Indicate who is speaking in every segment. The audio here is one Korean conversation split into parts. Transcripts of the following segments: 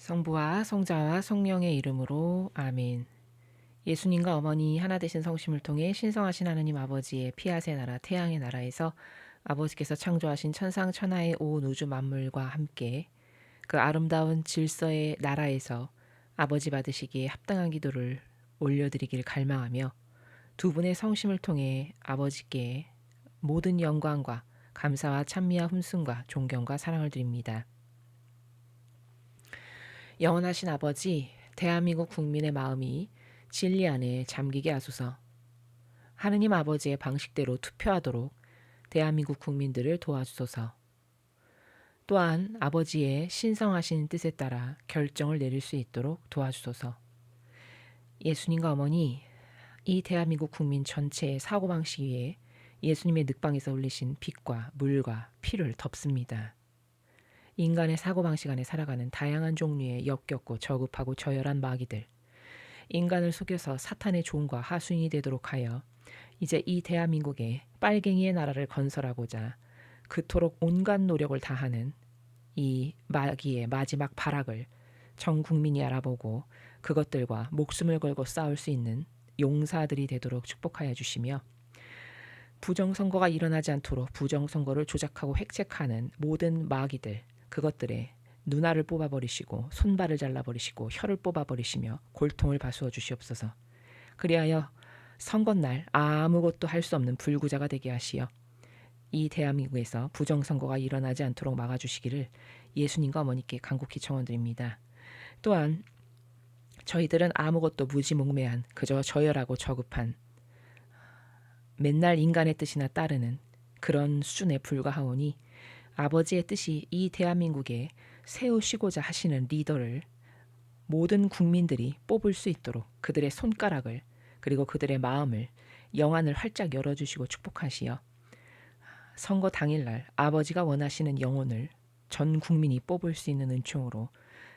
Speaker 1: 성부와 성자와 성령의 이름으로 아멘. 예수님과 어머니 하나 되신 성심을 통해 신성하신 하느님 아버지의 피아세 나라 태양의 나라에서 아버지께서 창조하신 천상 천하의 온 우주 만물과 함께 그 아름다운 질서의 나라에서 아버지 받으시기에 합당한 기도를 올려드리길 갈망하며 두 분의 성심을 통해 아버지께 모든 영광과 감사와 찬미와 훈순과 존경과 사랑을 드립니다. 영원하신 아버지, 대한민국 국민의 마음이 진리 안에 잠기게 하소서. 하느님 아버지의 방식대로 투표하도록 대한민국 국민들을 도와주소서. 또한 아버지의 신성하신 뜻에 따라 결정을 내릴 수 있도록 도와주소서. 예수님과 어머니, 이 대한민국 국민 전체의 사고방식 위에 예수님의 늑방에서 흘리신 빛과 물과 피를 덮습니다. 인간의 사고방식 안에 살아가는 다양한 종류의 역겹고 저급하고 저열한 마귀들, 인간을 속여서 사탄의 종과 하수인이 되도록 하여 이제 이 대한민국에 빨갱이의 나라를 건설하고자 그토록 온갖 노력을 다하는 이 마귀의 마지막 발악을 전 국민이 알아보고 그것들과 목숨을 걸고 싸울 수 있는 용사들이 되도록 축복하여 주시며, 부정선거가 일어나지 않도록 부정선거를 조작하고 획책하는 모든 마귀들, 그것들의 눈알을 뽑아버리시고 손발을 잘라버리시고 혀를 뽑아버리시며 골통을 바수어 주시옵소서. 그리하여 선거날 아무것도 할 수 없는 불구자가 되게 하시어 이 대한민국에서 부정선거가 일어나지 않도록 막아주시기를 예수님과 어머니께 간곡히 청원드립니다. 또한 저희들은 아무것도 무지몽매한 그저 저열하고 저급한 맨날 인간의 뜻이나 따르는 그런 수준에 불과하오니 아버지의 뜻이 이 대한민국에 세우시고자 하시는 리더를 모든 국민들이 뽑을 수 있도록 그들의 손가락을 그리고 그들의 마음을 영안을 활짝 열어주시고 축복하시어 선거 당일날 아버지가 원하시는 영혼을 전 국민이 뽑을 수 있는 은총으로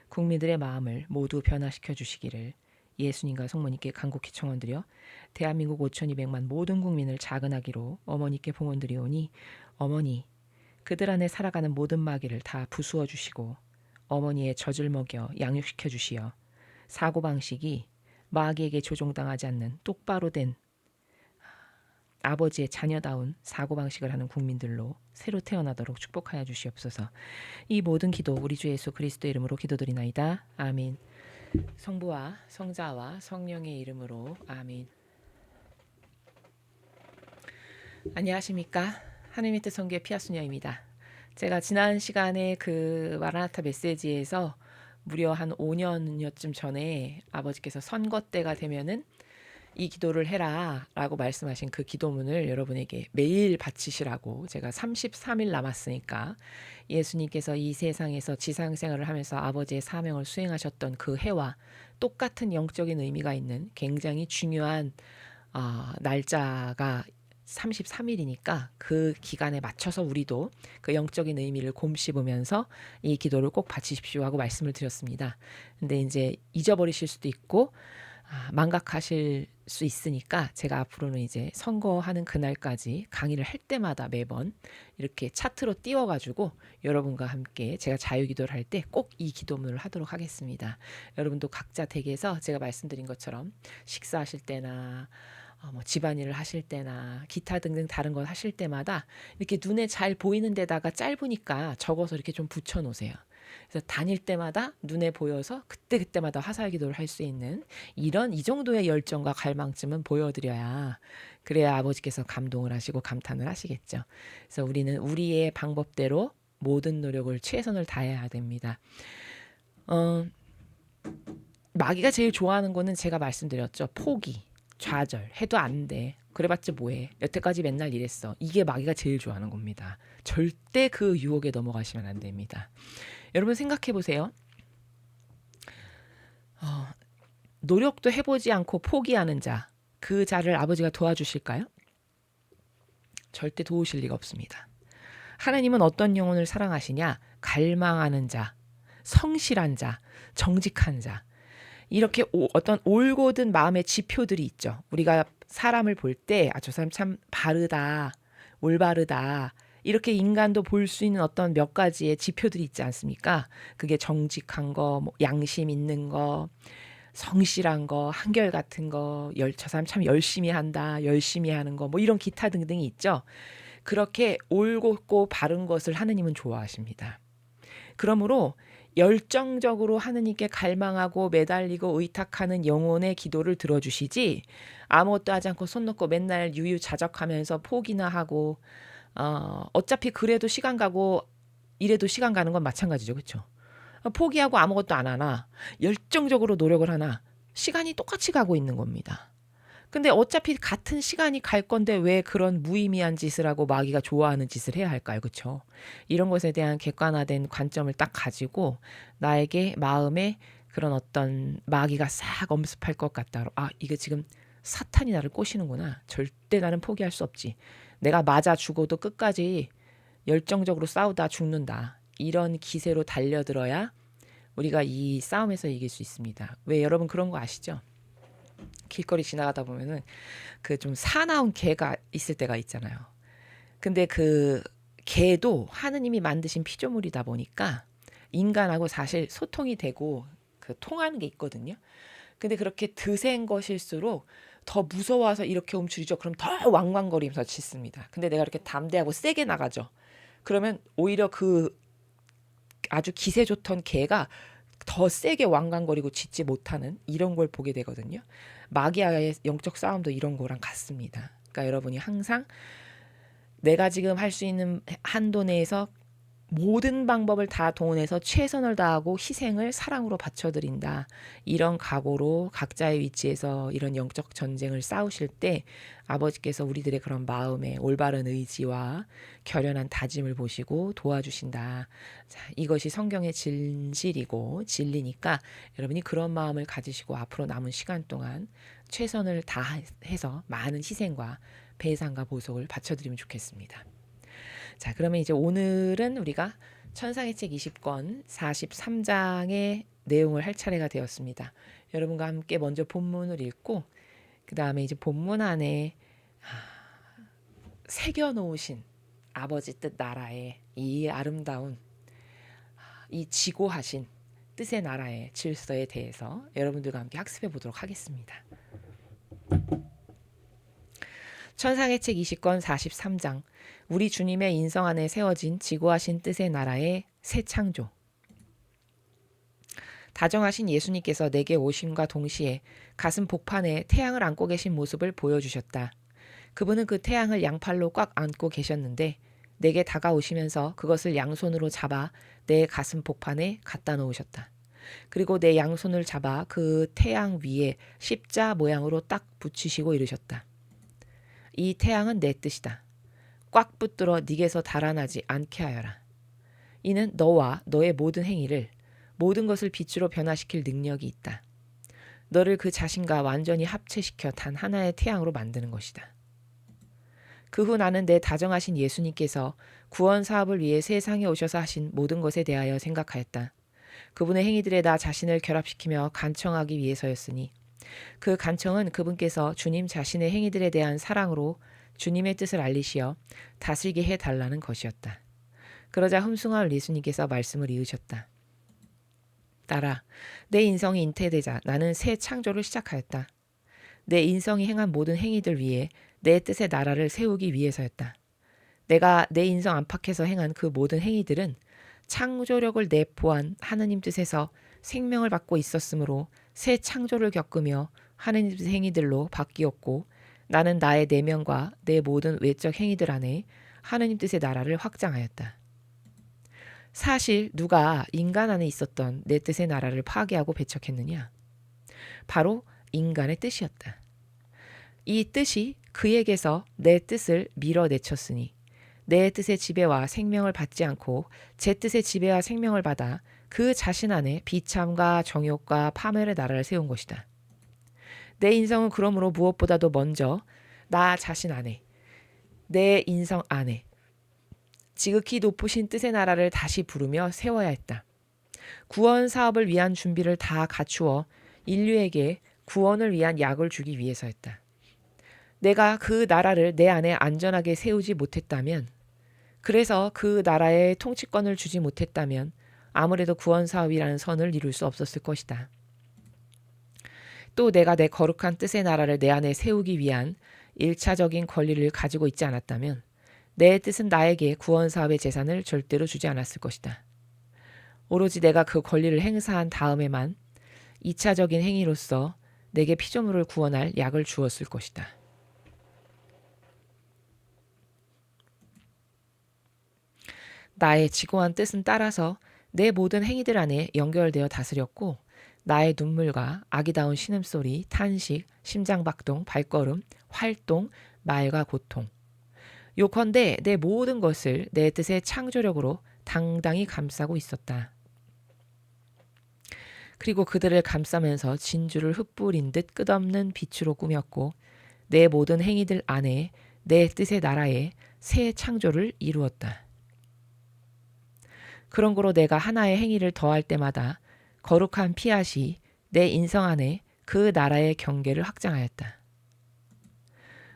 Speaker 1: 국민들의 마음을 모두 변화시켜 주시기를 예수님과 성모님께 간곡히 청원드려 대한민국 5,200만 모든 국민을 자근하기로 어머니께 봉헌드리오니 어머니, 그들 안에 살아가는 모든 마귀를 다 부수어 주시고 어머니의 젖을 먹여 양육시켜 주시어 사고방식이 마귀에게 조종당하지 않는 똑바로 된 아버지의 자녀다운 사고방식을 하는 국민들로 새로 태어나도록 축복하여 주시옵소서. 이 모든 기도 우리 주 예수 그리스도의 이름으로 기도드리나이다. 아멘. 성부와 성자와 성령의 이름으로 아멘. 안녕하십니까. 하느님의 뜻 성교의 피아수녀입니다. 제가 지난 시간에 그 마라나타 메시지에서 무려 한 5년여쯤 전에 아버지께서 선거 때가 되면은 이 기도를 해라 라고 말씀하신 그 기도문을 여러분에게 매일 바치시라고 제가 33일 남았으니까 예수님께서 이 세상에서 지상생활을 하면서 아버지의 사명을 수행하셨던 그 해와 똑같은 영적인 의미가 있는 굉장히 중요한 날짜가 33일이니까 그 기간에 맞춰서 우리도 그 영적인 의미를 곰씹으면서 이 기도를 꼭 바치십시오 하고 말씀을 드렸습니다. 근데 이제 잊어버리실 수도 있고 망각하실 수 있으니까 제가 앞으로는 이제 선거하는 그날까지 강의를 할 때마다 매번 이렇게 차트로 띄워가지고 여러분과 함께 제가 자유기도를 할 때 꼭 이 기도문을 하도록 하겠습니다. 여러분도 각자 댁에서 제가 말씀드린 것처럼 식사하실 때나 집안일을 하실 때나 기타 등등 다른 걸 하실 때마다 이렇게 눈에 잘 보이는 데다가 짧으니까 적어서 이렇게 좀 붙여 놓으세요. 그래서 다닐 때마다 눈에 보여서 그때마다 화살 기도를 할 수 있는 이 정도의 열정과 갈망쯤은 보여드려야 그래야 아버지께서 감동을 하시고 감탄을 하시겠죠. 그래서 우리는 우리의 방법대로 모든 노력을 최선을 다해야 됩니다. 마귀가 제일 좋아하는 거는 제가 말씀드렸죠. 포기, 좌절, 해도 안 돼. 그래봤자 뭐해. 여태까지 맨날 이랬어. 이게 마귀가 제일 좋아하는 겁니다. 절대 그 유혹에 넘어가시면 안 됩니다. 여러분 생각해 보세요. 노력도 해보지 않고 포기하는 자, 그 자를 아버지가 도와주실까요? 절대 도우실 리가 없습니다. 하나님은 어떤 영혼을 사랑하시냐? 갈망하는 자, 성실한 자, 정직한 자. 이렇게 어떤 올곧은 마음의 지표들이 있죠. 우리가 사람을 볼 때 저 사람 참 바르다, 올바르다 이렇게 인간도 볼 수 있는 어떤 몇 가지의 지표들이 있지 않습니까? 그게 정직한 거, 뭐 양심 있는 거, 성실한 거, 한결같은 거, 저 사람 참 열심히 한다, 열심히 하는 거, 뭐 이런 기타 등등이 있죠. 그렇게 올곧고 바른 것을 하느님은 좋아하십니다. 그러므로 열정적으로 하느님께 갈망하고 매달리고 의탁하는 영혼의 기도를 들어주시지, 아무것도 하지 않고 손 놓고 맨날 유유자적하면서 포기나 하고 어차피 그래도 시간 가고 이래도 시간 가는 건 마찬가지죠. 그렇죠? 포기하고 아무것도 안 하나 열정적으로 노력을 하나 시간이 똑같이 가고 있는 겁니다. 근데 어차피 같은 시간이 갈 건데 왜 그런 무의미한 짓을 하고 마귀가 좋아하는 짓을 해야 할까요? 그렇죠? 이런 것에 대한 객관화된 관점을 딱 가지고 나에게 마음에 그런 어떤 마귀가 싹 엄습할 것 같다. 이게 지금 사탄이 나를 꼬시는구나. 절대 나는 포기할 수 없지. 내가 맞아 죽어도 끝까지 열정적으로 싸우다 죽는다. 이런 기세로 달려들어야 우리가 이 싸움에서 이길 수 있습니다. 왜 여러분 그런 거 아시죠? 길거리 지나가다 보면은 그 좀 사나운 개가 있을 때가 있잖아요. 근데 그 개도 하느님이 만드신 피조물이다 보니까 인간하고 사실 소통이 되고 그 통하는 게 있거든요. 근데 그렇게 드센 것일수록 더 무서워서 이렇게 움츠리죠. 그럼 더 왕왕거리면서 짖습니다. 근데 내가 이렇게 담대하고 세게 나가죠. 그러면 오히려 그 아주 기세 좋던 개가 더 세게 왕왕거리고 짖지 못하는 이런 걸 보게 되거든요. 마귀와의 영적 싸움도 이런 거랑 같습니다. 그러니까 여러분이 항상 내가 지금 할 수 있는 한도 내에서 모든 방법을 다 동원해서 최선을 다하고 희생을 사랑으로 바쳐드린다. 이런 각오로 각자의 위치에서 이런 영적 전쟁을 싸우실 때 아버지께서 우리들의 그런 마음의 올바른 의지와 결연한 다짐을 보시고 도와주신다. 자, 이것이 성경의 진실이고 진리니까 여러분이 그런 마음을 가지시고 앞으로 남은 시간 동안 최선을 다해서 많은 희생과 배상과 보석을 바쳐드리면 좋겠습니다. 자, 그러면 이제 오늘은 우리가 천상의 책 20권 43장의 내용을 할 차례가 되었습니다. 여러분과 함께 먼저 본문을 읽고 그 다음에 이제 본문 안에 새겨놓으신 아버지 뜻 나라의 이 아름다운 이 지고하신 뜻의 나라의 질서에 대해서 여러분들과 함께 학습해 보도록 하겠습니다. 천상의 책 20권 43장 우리 주님의 인성 안에 세워진 지고하신 뜻의 나라의 새 창조. 다정하신 예수님께서 내게 오심과 동시에 가슴 복판에 태양을 안고 계신 모습을 보여주셨다. 그분은 그 태양을 양팔로 꽉 안고 계셨는데 내게 다가오시면서 그것을 양손으로 잡아 내 가슴 복판에 갖다 놓으셨다. 그리고 내 양손을 잡아 그 태양 위에 십자 모양으로 딱 붙이시고 이르셨다. 이 태양은 내 뜻이다. 꽉 붙들어 네게서 달아나지 않게 하여라. 이는 너와 너의 모든 행위를 모든 것을 빛으로 변화시킬 능력이 있다. 너를 그 자신과 완전히 합체시켜 단 하나의 태양으로 만드는 것이다. 그 후 나는 내 다정하신 예수님께서 구원 사업을 위해 세상에 오셔서 하신 모든 것에 대하여 생각하였다. 그분의 행위들에 나 자신을 결합시키며 간청하기 위해서였으니 그 간청은 그분께서 주님 자신의 행위들에 대한 사랑으로 주님의 뜻을 알리시어 다스리게 해달라는 것이었다. 그러자 흠숭할 예수님께서 말씀을 이으셨다. 딸아, 내 인성이 잉태되자 나는 새 창조를 시작하였다. 내 인성이 행한 모든 행위들 위에 내 뜻의 나라를 세우기 위해서였다. 내가 내 인성 안팎에서 행한 그 모든 행위들은 창조력을 내포한 하느님 뜻에서 생명을 받고 있었으므로 새 창조를 겪으며 하느님 뜻의 행위들로 바뀌었고 나는 나의 내면과 내 모든 외적 행위들 안에 하느님 뜻의 나라를 확장하였다. 사실 누가 인간 안에 있었던 내 뜻의 나라를 파괴하고 배척했느냐? 바로 인간의 뜻이었다. 이 뜻이 그에게서 내 뜻을 밀어내쳤으니 내 뜻의 지배와 생명을 받지 않고 제 뜻의 지배와 생명을 받아 그 자신 안에 비참과 정욕과 파멸의 나라를 세운 것이다. 내 인성은 그러므로 무엇보다도 먼저 나 자신 안에, 내 인성 안에 지극히 높으신 뜻의 나라를 다시 부르며 세워야 했다. 구원 사업을 위한 준비를 다 갖추어 인류에게 구원을 위한 약을 주기 위해서였다. 내가 그 나라를 내 안에 안전하게 세우지 못했다면 그래서 그 나라에 통치권을 주지 못했다면 아무래도 구원사업이라는 선을 이룰 수 없었을 것이다. 또 내가 내 거룩한 뜻의 나라를 내 안에 세우기 위한 1차적인 권리를 가지고 있지 않았다면 내 뜻은 나에게 구원사업의 재산을 절대로 주지 않았을 것이다. 오로지 내가 그 권리를 행사한 다음에만 2차적인 행위로서 내게 피조물을 구원할 약을 주었을 것이다. 나의 지고한 뜻은 따라서 내 모든 행위들 안에 연결되어 다스렸고 나의 눈물과 아기다운 신음소리, 탄식, 심장박동, 발걸음, 활동, 말과 고통. 요컨대 내 모든 것을 내 뜻의 창조력으로 당당히 감싸고 있었다. 그리고 그들을 감싸면서 진주를 흩뿌린 듯 끝없는 빛으로 꾸몄고 내 모든 행위들 안에 내 뜻의 나라에 새 창조를 이루었다. 그런 거로 내가 하나의 행위를 더할 때마다 거룩한 피앗이 내 인성 안에 그 나라의 경계를 확장하였다.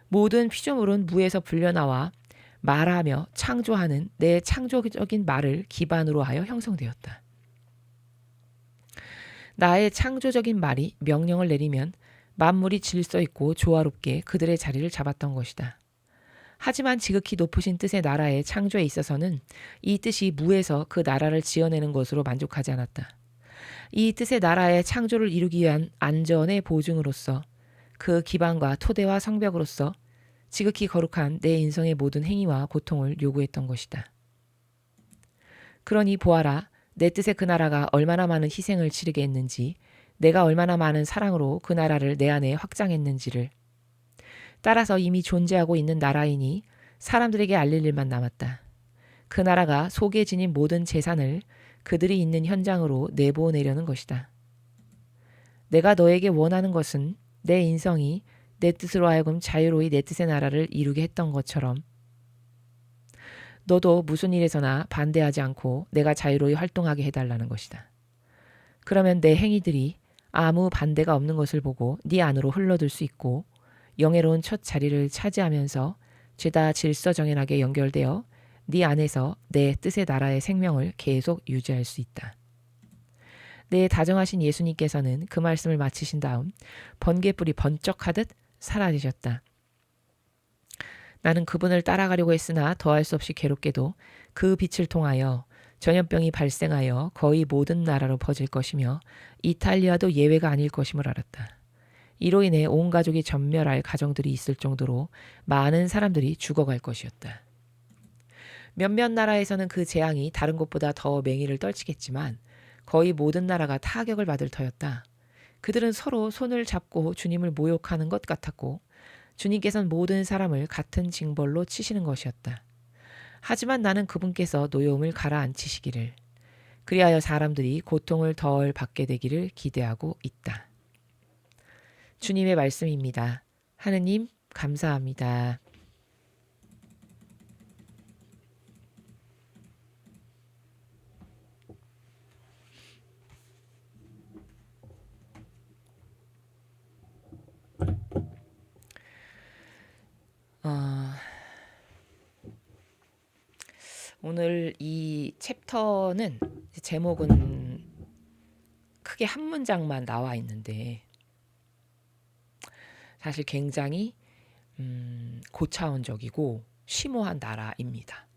Speaker 1: 모든 피조물은 무에서 불려나와 말하며 창조하는 내 창조적인 말을 기반으로 하여 형성되었다. 나의 창조적인 말이 명령을 내리면 만물이 질서 있고 조화롭게 그들의 자리를 잡았던 것이다. 하지만 지극히 높으신 뜻의 나라의 창조에 있어서는 이 뜻이 무에서 그 나라를 지어내는 것으로 만족하지 않았다. 이 뜻의 나라의 창조를 이루기 위한 안전의 보증으로서 그 기반과 토대와 성벽으로서 지극히 거룩한 내 인성의 모든 행위와 고통을 요구했던 것이다. 그러니 보아라, 내 뜻의 그 나라가 얼마나 많은 희생을 치르게 했는지, 내가 얼마나 많은 사랑으로 그 나라를 내 안에 확장했는지를. 따라서 이미 존재하고 있는 나라이니 사람들에게 알릴 일만 남았다. 그 나라가 속에 지닌 모든 재산을 그들이 있는 현장으로 내보내려는 것이다. 내가 너에게 원하는 것은 내 인성이 내 뜻으로 하여금 자유로이 내 뜻의 나라를 이루게 했던 것처럼 너도 무슨 일에서나 반대하지 않고 내가 자유로이 활동하게 해달라는 것이다. 그러면 내 행위들이 아무 반대가 없는 것을 보고 네 안으로 흘러들 수 있고 영예로운 첫 자리를 차지하면서 죄다 질서정연하게 연결되어 네 안에서 내 뜻의 나라의 생명을 계속 유지할 수 있다. 내 다정하신 예수님께서는 그 말씀을 마치신 다음 번개불이 번쩍하듯 사라지셨다. 나는 그분을 따라가려고 했으나 더할 수 없이 괴롭게도 그 빛을 통하여 전염병이 발생하여 거의 모든 나라로 퍼질 것이며 이탈리아도 예외가 아닐 것임을 알았다. 이로 인해 온 가족이 전멸할 가정들이 있을 정도로 많은 사람들이 죽어갈 것이었다. 몇몇 나라에서는 그 재앙이 다른 곳보다 더 맹위를 떨치겠지만 거의 모든 나라가 타격을 받을 터였다. 그들은 서로 손을 잡고 주님을 모욕하는 것 같았고 주님께서는 모든 사람을 같은 징벌로 치시는 것이었다. 하지만 나는 그분께서 노여움을 가라앉히시기를, 그리하여 사람들이 고통을 덜 받게 되기를 기대하고 있다. 주님의 말씀입니다. 하느님 감사합니다. 오늘 이 챕터는 제목은 크게 한 문장만 나와 있는데 사실 굉장히 고차원적이고 심오한 나라입니다.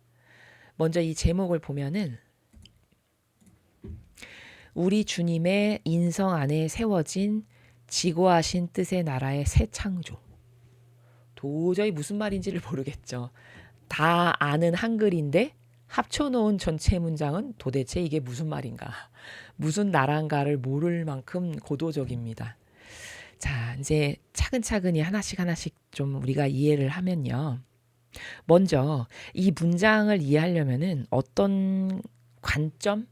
Speaker 1: 먼저 이 제목을 보면은 우리 주님의 인성 안에 세워진 지고하신 뜻의 나라의 새 창조. 도저히 무슨 말인지를 모르겠죠. 다 아는 한글인데 합쳐놓은 전체 문장은 도대체 이게 무슨 말인가, 무슨 나라인가를 모를 만큼 고도적입니다. 자, 이제 차근차근히 하나씩 좀 우리가 이해를 하면요. 먼저 이 문장을 이해하려면은 어떤 관점,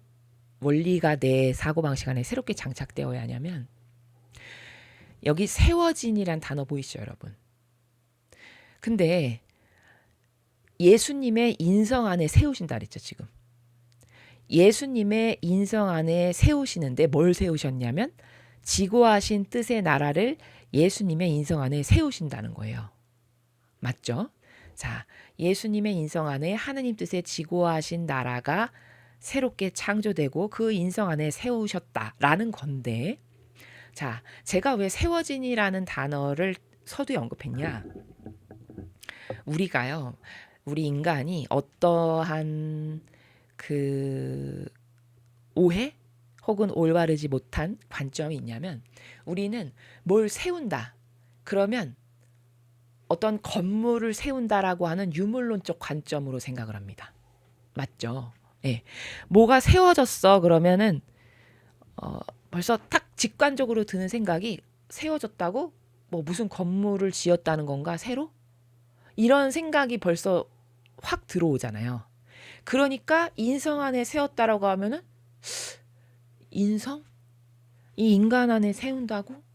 Speaker 1: 원리가 내 사고방식 안에 새롭게 장착되어야 하냐면 여기 세워진이란 단어 보이시죠, 여러분? 근데 예수님의 인성 안에 세우신다 그랬죠, 지금. 예수님의 인성 안에 세우시는데 뭘 세우셨냐면 지고하신 뜻의 나라를 예수님의 인성 안에 세우신다는 거예요. 맞죠? 자, 예수님의 인성 안에 하느님 뜻에 지고하신 나라가 새롭게 창조되고 그 인성 안에 세우셨다라는 건데, 자, 제가 왜 세워진이라는 단어를 서두에 언급했냐? 우리가요, 우리 인간이 어떠한 그 오해 혹은 올바르지 못한 관점이 있냐면, 우리는 뭘 세운다 그러면 어떤 건물을 세운다라고 하는 유물론적 관점으로 생각을 합니다. 맞죠? 예. 뭐가 세워졌어 그러면은 벌써 탁 직관적으로 드는 생각이, 세워졌다고 뭐 무슨 건물을 지었다는 건가 새로? 이런 생각이 벌써 확 들어오잖아요. 그러니까 인성 안에 세웠다라고 하면은, 인성? 이 인간 안에 세운다고?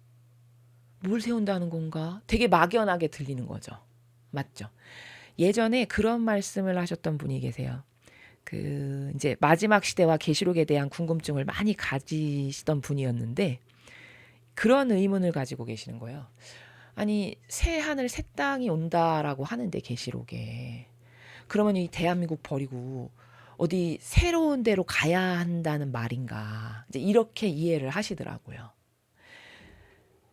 Speaker 1: 뭘 세운다는 건가? 되게 막연하게 들리는 거죠. 맞죠? 예전에 그런 말씀을 하셨던 분이 계세요. 이제 마지막 시대와 계시록에 대한 궁금증을 많이 가지시던 분이었는데, 그런 의문을 가지고 계시는 거예요. 아니, 새 하늘 새 땅이 온다라고 하는데 계시록에, 그러면 이 대한민국 버리고 어디 새로운 데로 가야 한다는 말인가, 이제 이렇게 이해를 하시더라고요.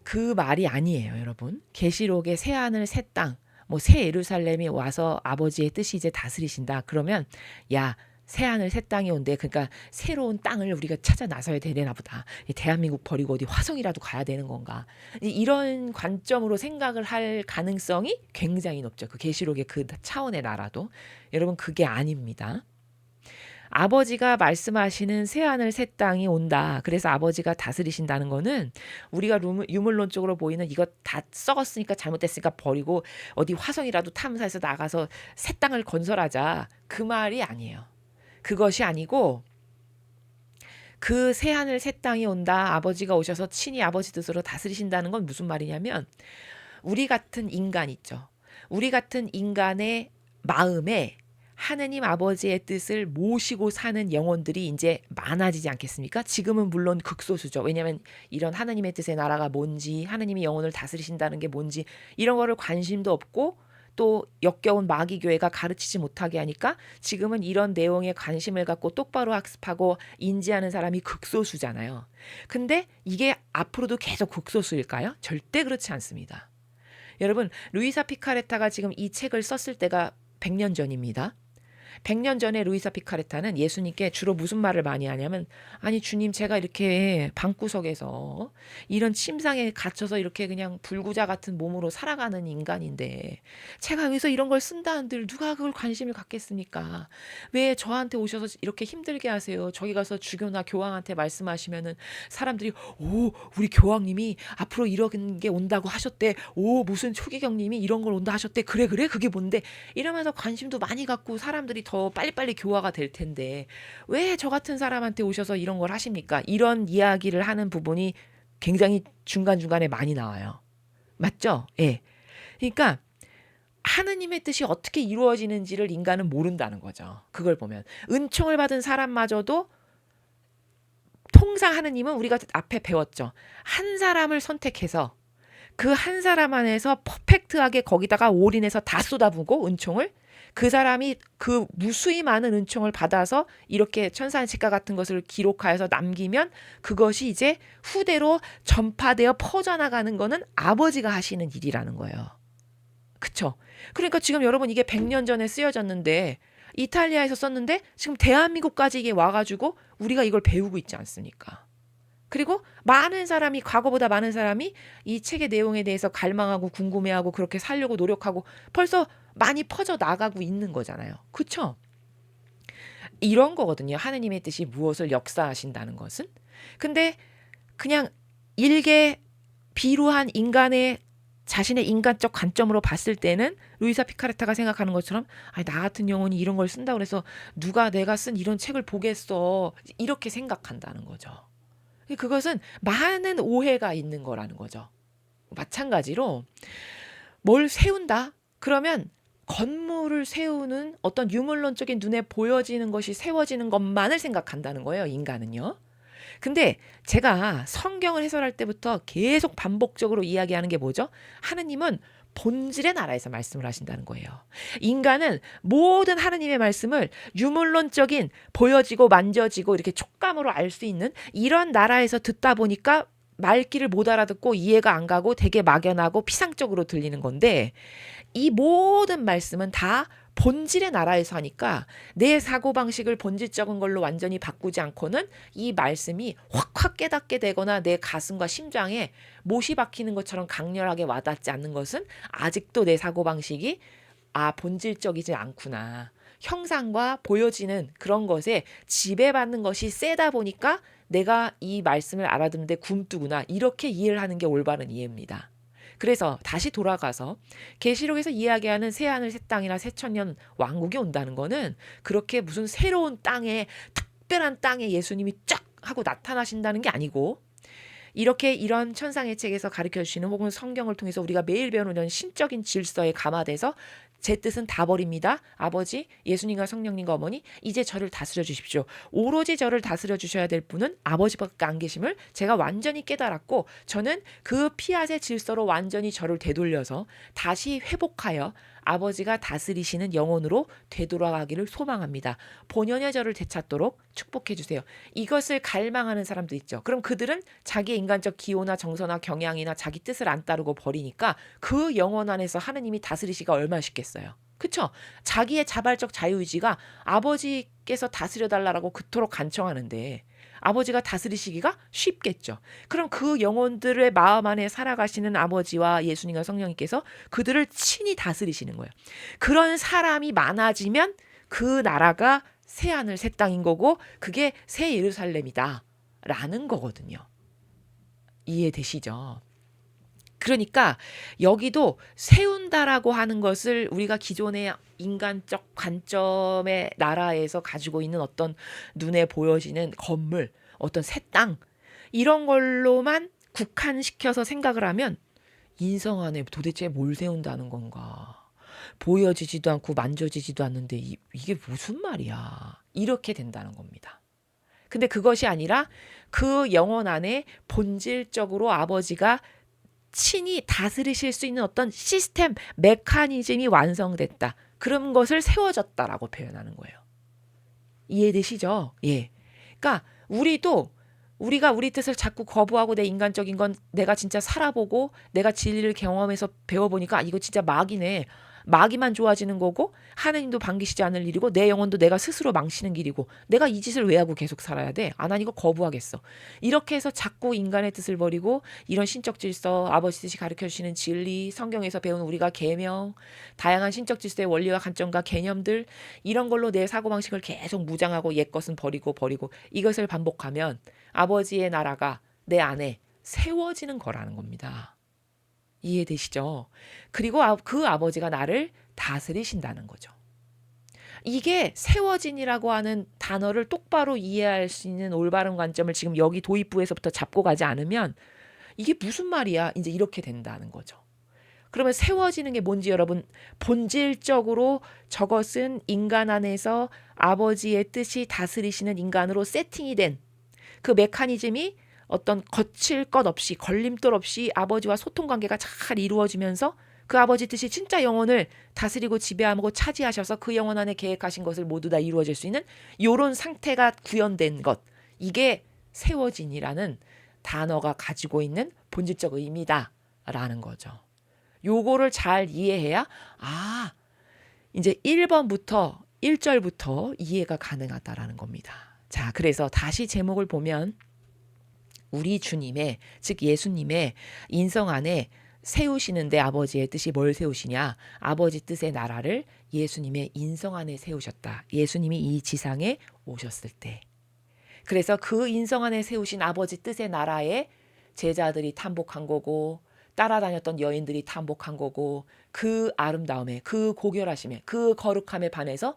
Speaker 1: 그 말이 아니에요, 여러분. 계시록의 새 하늘 새 땅, 뭐 새 예루살렘이 와서 아버지의 뜻이 이제 다스리신다 그러면, 야, 새 하늘 새 땅이 온대. 그러니까 새로운 땅을 우리가 찾아 나서야 되나 보다. 대한민국 버리고 어디 화성이라도 가야 되는 건가. 이런 관점으로 생각을 할 가능성이 굉장히 높죠. 그 계시록의 그 차원의 나라도. 여러분, 그게 아닙니다. 아버지가 말씀하시는 새하늘 새 땅이 온다. 그래서 아버지가 다스리신다는 거는, 우리가 유물론적으로 보이는 이거 다 썩었으니까 잘못됐으니까 버리고 어디 화성이라도 탐사해서 나가서 새 땅을 건설하자, 그 말이 아니에요. 그것이 아니고, 그 새하늘 새 땅이 온다, 아버지가 오셔서 친히 아버지 뜻으로 다스리신다는 건 무슨 말이냐면, 우리 같은 인간 있죠. 우리 같은 인간의 마음에 하느님 아버지의 뜻을 모시고 사는 영혼들이 이제 많아지지 않겠습니까? 지금은 물론 극소수죠. 왜냐하면 이런 하느님의 뜻의 나라가 뭔지, 하느님이 영혼을 다스리신다는 게 뭔지, 이런 거를 관심도 없고 또 역겨운 마귀교회가 가르치지 못하게 하니까 지금은 이런 내용에 관심을 갖고 똑바로 학습하고 인지하는 사람이 극소수잖아요. 근데 이게 앞으로도 계속 극소수일까요? 절대 그렇지 않습니다. 여러분, 루이사 피카레타가 지금 이 책을 썼을 때가 100년 전입니다. 100년 전에 루이사 피카레타는 예수님께 주로 무슨 말을 많이 하냐면, 아니 주님, 제가 이렇게 방구석에서 이런 침상에 갇혀서 이렇게 그냥 불구자 같은 몸으로 살아가는 인간인데, 제가 여기서 이런 걸 쓴다는들 누가 그걸 관심을 갖겠습니까? 왜 저한테 오셔서 이렇게 힘들게 하세요? 저기 가서 주교나 교황한테 말씀하시면은 사람들이, 오, 우리 교황님이 앞으로 이런 게 온다고 하셨대. 오, 무슨 초기경님이 이런 걸 온다 하셨대. 그래 그게 뭔데? 이러면서 관심도 많이 갖고 사람들이 더 빨리빨리 교화가 될 텐데, 왜 저 같은 사람한테 오셔서 이런 걸 하십니까? 이런 이야기를 하는 부분이 굉장히 중간중간에 많이 나와요. 맞죠? 예. 그러니까 하느님의 뜻이 어떻게 이루어지는지를 인간은 모른다는 거죠. 그걸 보면 은총을 받은 사람마저도, 통상 하느님은 우리가 앞에 배웠죠. 한 사람을 선택해서 그 한 사람 안에서 퍼펙트하게 거기다가 올인해서 다 쏟아부고 은총을, 그 사람이 그 무수히 많은 은총을 받아서 이렇게 천사책과 같은 것을 기록하여서 남기면 그것이 이제 후대로 전파되어 퍼져나가는 거는 아버지가 하시는 일이라는 거예요. 그쵸? 그러니까 지금 여러분, 이게 100년 전에 쓰여졌는데, 이탈리아에서 썼는데 지금 대한민국까지 이게 와가지고 우리가 이걸 배우고 있지 않습니까? 그리고 많은 사람이, 과거보다 많은 사람이 이 책의 내용에 대해서 갈망하고 궁금해하고 그렇게 살려고 노력하고 벌써 많이 퍼져 나가고 있는 거잖아요. 그렇죠? 이런 거거든요. 하느님의 뜻이 무엇을 역사하신다는 것은. 근데 그냥 일개 비루한 인간의 자신의 인간적 관점으로 봤을 때는 루이사 피카레타가 생각하는 것처럼, 아니, 나 같은 영혼이 이런 걸 쓴다고 그래서 누가 내가 쓴 이런 책을 보겠어, 이렇게 생각한다는 거죠. 그것은 많은 오해가 있는 거라는 거죠. 마찬가지로 뭘 세운다? 그러면 건물을 세우는 어떤 유물론적인 눈에 보여지는 것이 세워지는 것만을 생각한다는 거예요, 인간은요. 근데 제가 성경을 해설할 때부터 계속 반복적으로 이야기하는 게 뭐죠? 하느님은 본질의 나라에서 말씀을 하신다는 거예요. 인간은 모든 하느님의 말씀을 유물론적인 보여지고 만져지고 이렇게 촉감으로 알 수 있는 이런 나라에서 듣다 보니까 말귀를 못 알아듣고 이해가 안 가고 되게 막연하고 피상적으로 들리는 건데, 이 모든 말씀은 다 본질의 나라에서 하니까 내 사고방식을 본질적인 걸로 완전히 바꾸지 않고는 이 말씀이 확확 깨닫게 되거나 내 가슴과 심장에 못이 박히는 것처럼 강렬하게 와닿지 않는 것은 아직도 내 사고방식이 본질적이지 않구나. 형상과 보여지는 그런 것에 지배받는 것이 세다 보니까 내가 이 말씀을 알아듣는데 굼뜨구나. 이렇게 이해를 하는 게 올바른 이해입니다. 그래서 다시 돌아가서 계시록에서 이야기하는 새하늘 새 땅이나 새천년 왕국이 온다는 거는 그렇게 무슨 새로운 땅에, 특별한 땅에 예수님이 쫙 하고 나타나신다는 게 아니고, 이렇게 이런 천상의 책에서 가르쳐 주시는 혹은 성경을 통해서 우리가 매일 배우는 이런 신적인 질서에 감화돼서 제 뜻은 다 버립니다. 아버지, 예수님과 성령님과 어머니, 이제 저를 다스려 주십시오. 오로지 저를 다스려 주셔야 될 분은 아버지밖에 안 계심을 제가 완전히 깨달았고, 저는 그 피앗의 질서로 완전히 저를 되돌려서 다시 회복하여 아버지가 다스리시는 영혼으로 되돌아가기를 소망합니다. 본연의 저를 되찾도록 축복해 주세요. 이것을 갈망하는 사람도 있죠. 그럼 그들은 자기의 인간적 기호나 정서나 경향이나 자기 뜻을 안 따르고 버리니까 그 영혼 안에서 하느님이 다스리시기가 얼마나 쉽겠어요. 그쵸? 자기의 자발적 자유의지가 아버지께서 다스려달라고 그토록 간청하는데 아버지가 다스리시기가 쉽겠죠. 그럼 그 영혼들의 마음 안에 살아가시는 아버지와 예수님과 성령님께서 그들을 친히 다스리시는 거예요. 그런 사람이 많아지면 그 나라가 새하늘 새 땅인 거고 그게 새 예루살렘이다 라는 거거든요. 이해되시죠? 그러니까 여기도 세운다라고 하는 것을 우리가 기존의 인간적 관점의 나라에서 가지고 있는 어떤 눈에 보여지는 건물, 어떤 새 땅, 이런 걸로만 국한시켜서 생각을 하면 인성 안에 도대체 뭘 세운다는 건가? 보여지지도 않고 만져지지도 않는데 이게 무슨 말이야? 이렇게 된다는 겁니다. 근데 그것이 아니라 그 영혼 안에 본질적으로 아버지가 친히 다스리실 수 있는 어떤 시스템, 메커니즘이 완성됐다. 그런 것을 세워졌다라고 표현하는 거예요. 이해되시죠? 예. 그러니까 우리가 우리 뜻을 자꾸 거부하고 내 인간적인 건 내가 진짜 살아보고 내가 진리를 경험해서 배워보니까 이거 진짜 마귀네. 마귀만 좋아지는 거고 하느님도 반기시지 않을 일이고 내 영혼도 내가 스스로 망치는 길이고 내가 이 짓을 왜 하고 계속 살아야 돼? 난 이거 거부하겠어. 이렇게 해서 자꾸 인간의 뜻을 버리고 이런 신적 질서, 아버지 뜻이 가르쳐 주시는 진리, 성경에서 배운 우리가 계명, 다양한 신적 질서의 원리와 관점과 개념들, 이런 걸로 내 사고방식을 계속 무장하고 옛 것은 버리고 이것을 반복하면 아버지의 나라가 내 안에 세워지는 거라는 겁니다. 이해되시죠? 그리고 그 아버지가 나를 다스리신다는 거죠. 이게 세워진이라고 하는 단어를 똑바로 이해할 수 있는 올바른 관점을 지금 여기 도입부에서부터 잡고 가지 않으면 이게 무슨 말이야? 이제 이렇게 된다는 거죠. 그러면 세워지는 게 뭔지 여러분, 본질적으로 저것은 인간 안에서 아버지의 뜻이 다스리시는 인간으로 세팅이 된 그 메커니즘이 어떤 거칠 것 없이 걸림돌 없이 아버지와 소통관계가 잘 이루어지면서 그 아버지 뜻이 진짜 영혼을 다스리고 지배하고 차지하셔서 그 영혼 안에 계획하신 것을 모두 다 이루어질 수 있는 이런 상태가 구현된 것, 이게 세워진이라는 단어가 가지고 있는 본질적 의미다라는 거죠. 요거를 잘 이해해야 이제 1절부터 이해가 가능하다라는 겁니다. 자, 그래서 다시 제목을 보면 우리 주님의, 즉 예수님의 인성 안에 세우시는데 아버지의 뜻이 뭘 세우시냐? 아버지 뜻의 나라를 예수님의 인성 안에 세우셨다. 예수님이 이 지상에 오셨을 때. 그래서 그 인성 안에 세우신 아버지 뜻의 나라에 제자들이 탐복한 거고 따라다녔던 여인들이 탐복한 거고 그 아름다움에, 그 고결하심에, 그 거룩함에 반해서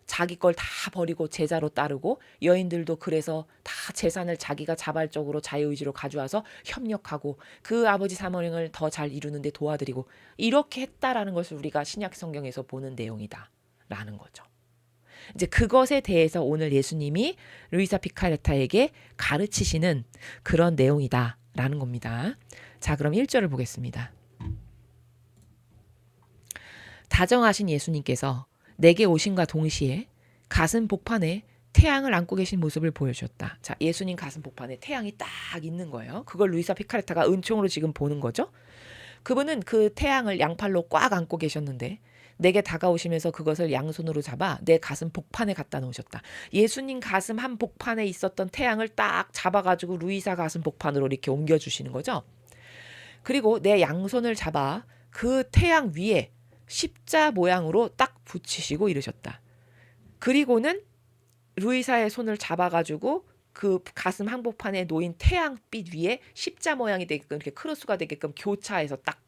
Speaker 1: 자기 걸 다 버리고 제자로 따르고 여인들도 그래서 다 재산을 자기가 자발적으로 자유의지로 가져와서 협력하고 그 아버지 사명을 더 잘 이루는데 도와드리고 이렇게 했다라는 것을 우리가 신약 성경에서 보는 내용이다라는 거죠. 이제 그것에 대해서 오늘 예수님이 루이사 피카레타에게 가르치시는 그런 내용이다라는 겁니다. 자, 그럼 1절을 보겠습니다. 다정하신 예수님께서 내게 오심과 동시에 가슴 복판에 태양을 안고 계신 모습을 보여주셨다. 자, 예수님 가슴 복판에 태양이 딱 있는 거예요. 그걸 루이사 피카레타가 은총으로 지금 보는 거죠. 그분은 그 태양을 양팔로 꽉 안고 계셨는데 내게 다가오시면서 그것을 양손으로 잡아 내 가슴 복판에 갖다 놓으셨다. 예수님 가슴 한 복판에 있었던 태양을 딱 잡아가지고 루이사 가슴 복판으로 이렇게 옮겨주시는 거죠. 그리고 내 양손을 잡아 그 태양 위에 십자 모양으로 딱 붙이시고 이러셨다. 그리고는 루이사의 손을 잡아가지고 그 가슴 한복판에 놓인 태양빛 위에 십자 모양이 되게끔 이렇게 크로스가 되게끔 교차해서 딱